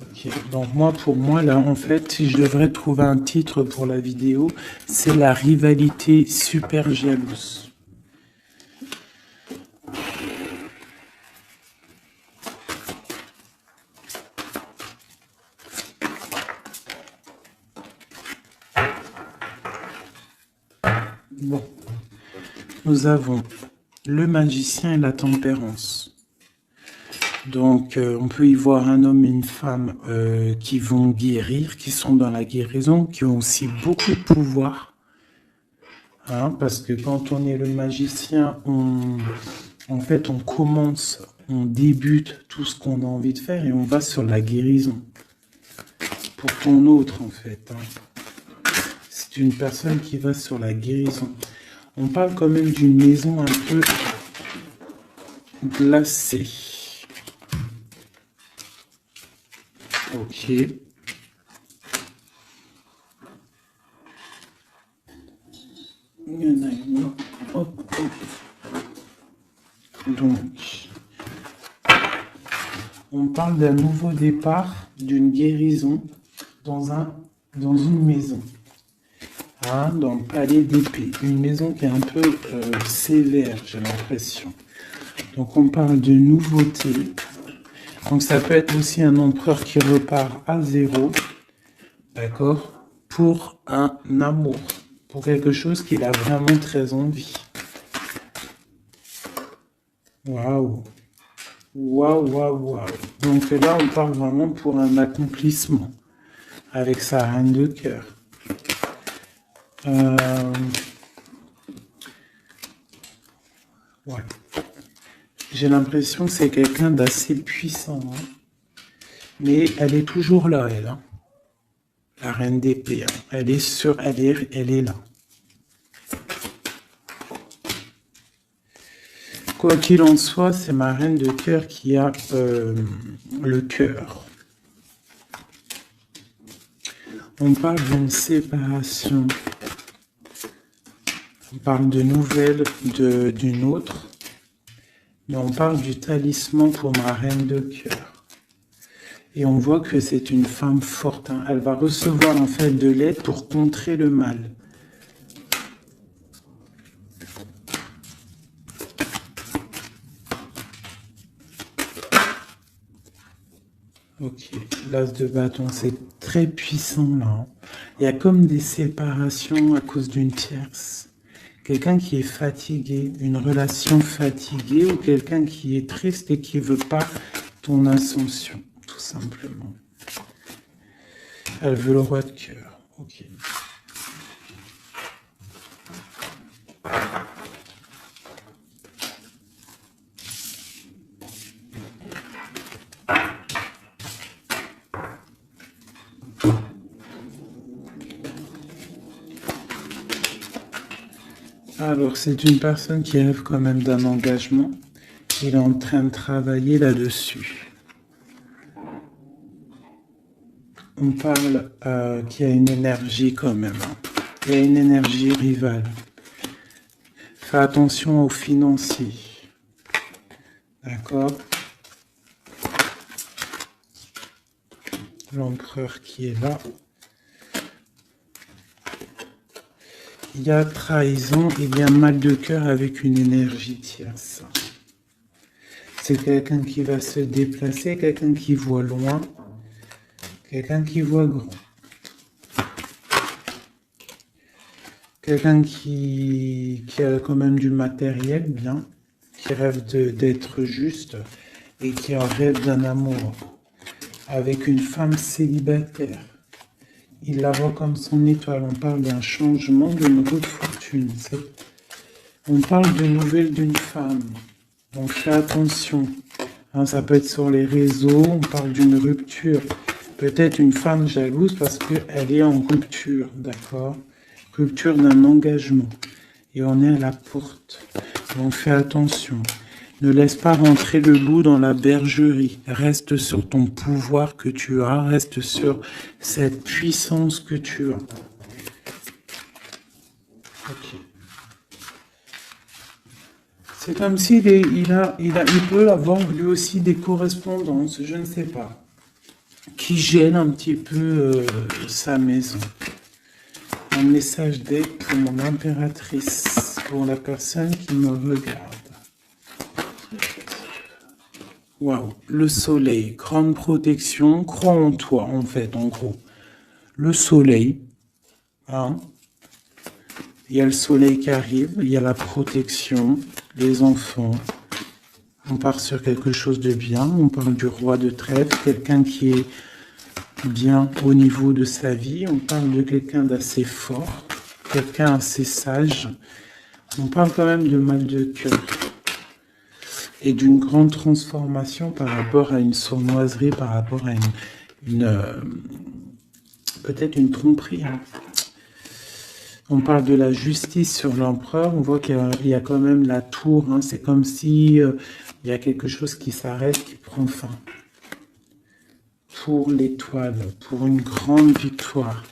Ok, Donc moi, pour moi, là, en fait, si je devrais trouver un titre pour la vidéo, c'est la rivalité super jalouse. Bon, nous avons le magicien et la tempérance. Donc, on peut y voir un homme et une femme qui vont guérir, qui sont dans la guérison, qui ont aussi beaucoup de pouvoir. Hein, parce que quand on est le magicien, en fait, on commence, on débute tout ce qu'on a envie de faire et on va sur la guérison. Pour ton autre, en fait. Hein. C'est une personne qui va sur la guérison. On parle quand même d'une maison un peu glacée. Ok. Il y en a une. Hop, hop. Donc, on parle d'un nouveau départ, d'une guérison dans une maison. Hein, dans le palais d'épée. Une maison qui est un peu sévère, j'ai l'impression. Donc, on parle de nouveauté. Donc, ça peut être aussi un empereur qui repart à zéro. D'accord? Pour un amour. Pour quelque chose qu'il a vraiment très envie. Waouh! Waouh, waouh, waouh. Donc là, on parle vraiment pour un accomplissement. Avec sa reine de cœur. Ouais. J'ai l'impression que c'est quelqu'un d'assez puissant. Hein. Mais elle est toujours là, elle. Hein. La reine d'épée. Hein. Elle est là. Quoi qu'il en soit, c'est ma reine de cœur qui a le cœur. On parle d'une séparation. On parle de nouvelles d'une autre. Mais on parle du talisman pour ma reine de cœur. Et on voit que c'est une femme forte. Hein. Elle va recevoir en fait de l'aide pour contrer le mal. Ok, l'as de bâton, c'est très puissant là. Hein. Il y a comme des séparations à cause d'une tierce. Quelqu'un qui est fatigué, une relation fatiguée ou quelqu'un qui est triste et qui veut pas ton ascension, tout simplement. Elle veut le roi de cœur. Ok. Alors, c'est une personne qui rêve quand même d'un engagement. Il est en train de travailler là-dessus. On parle qu'il y a une énergie quand même. Hein. Il y a une énergie rivale. Fais attention aux financiers. D'accord? L'empereur qui est là. Il y a trahison, il y a mal de cœur avec une énergie tierce. C'est quelqu'un qui va se déplacer, quelqu'un qui voit loin, quelqu'un qui voit grand. Quelqu'un qui a quand même du matériel bien, qui rêve d'être juste et qui rêve d'un amour avec une femme célibataire. Il la voit comme son étoile. On parle d'un changement, d'une roue de fortune. On parle de nouvelles d'une femme. Donc fais attention. Hein, ça peut être sur les réseaux. On parle d'une rupture. Peut-être une femme jalouse parce qu'elle est en rupture. D'accord? Rupture d'un engagement. Et on est à la porte. Donc fais attention. Ne laisse pas rentrer le loup dans la bergerie. Reste sur ton pouvoir que tu as. Reste sur cette puissance que tu as. Ok. C'est comme s'il il peut avoir lui aussi des correspondances, je ne sais pas, qui gêne un petit peu sa maison. Un message d'aide pour mon impératrice, pour la personne qui me regarde. Waouh, le soleil, grande protection, crois en toi en fait, en gros. Le soleil, hein. Il y a le soleil qui arrive, il y a la protection, les enfants. On part sur quelque chose de bien, on parle du roi de trèfle, quelqu'un qui est bien au niveau de sa vie, on parle de quelqu'un d'assez fort, quelqu'un assez sage. On parle quand même de mal de cœur et d'une grande transformation par rapport à une sournoiserie, par rapport à peut-être une tromperie. Hein. On parle de la justice sur l'empereur, on voit qu'il y a quand même la tour, hein. C'est comme si il y a quelque chose qui s'arrête, qui prend fin. Pour l'étoile, pour une grande victoire.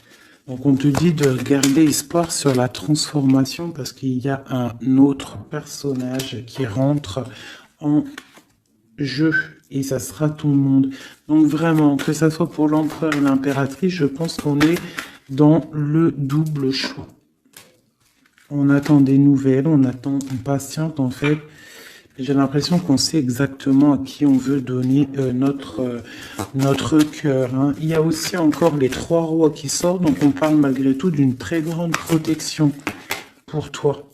Donc on te dit de garder espoir sur la transformation parce qu'il y a un autre personnage qui rentre en jeu et ça sera tout le monde. Donc vraiment, que ça soit pour l'empereur et l'impératrice, je pense qu'on est dans le double choix. On attend des nouvelles, on patiente en fait. J'ai l'impression qu'on sait exactement à qui on veut donner notre cœur. Hein. Il y a aussi encore les 3 rois qui sortent, donc on parle malgré tout d'une très grande protection pour toi.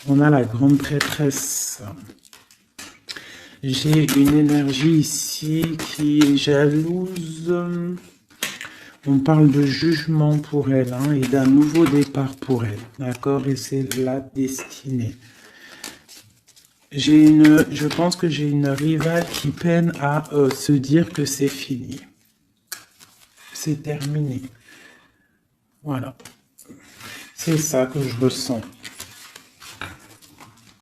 On a la grande prêtresse. J'ai une énergie ici qui est jalouse. On parle de jugement pour elle hein, et d'un nouveau départ pour elle. D'accord? Et c'est la destinée. Je pense que j'ai une rivale qui peine à se dire que c'est fini. C'est terminé. Voilà. C'est ça que je ressens.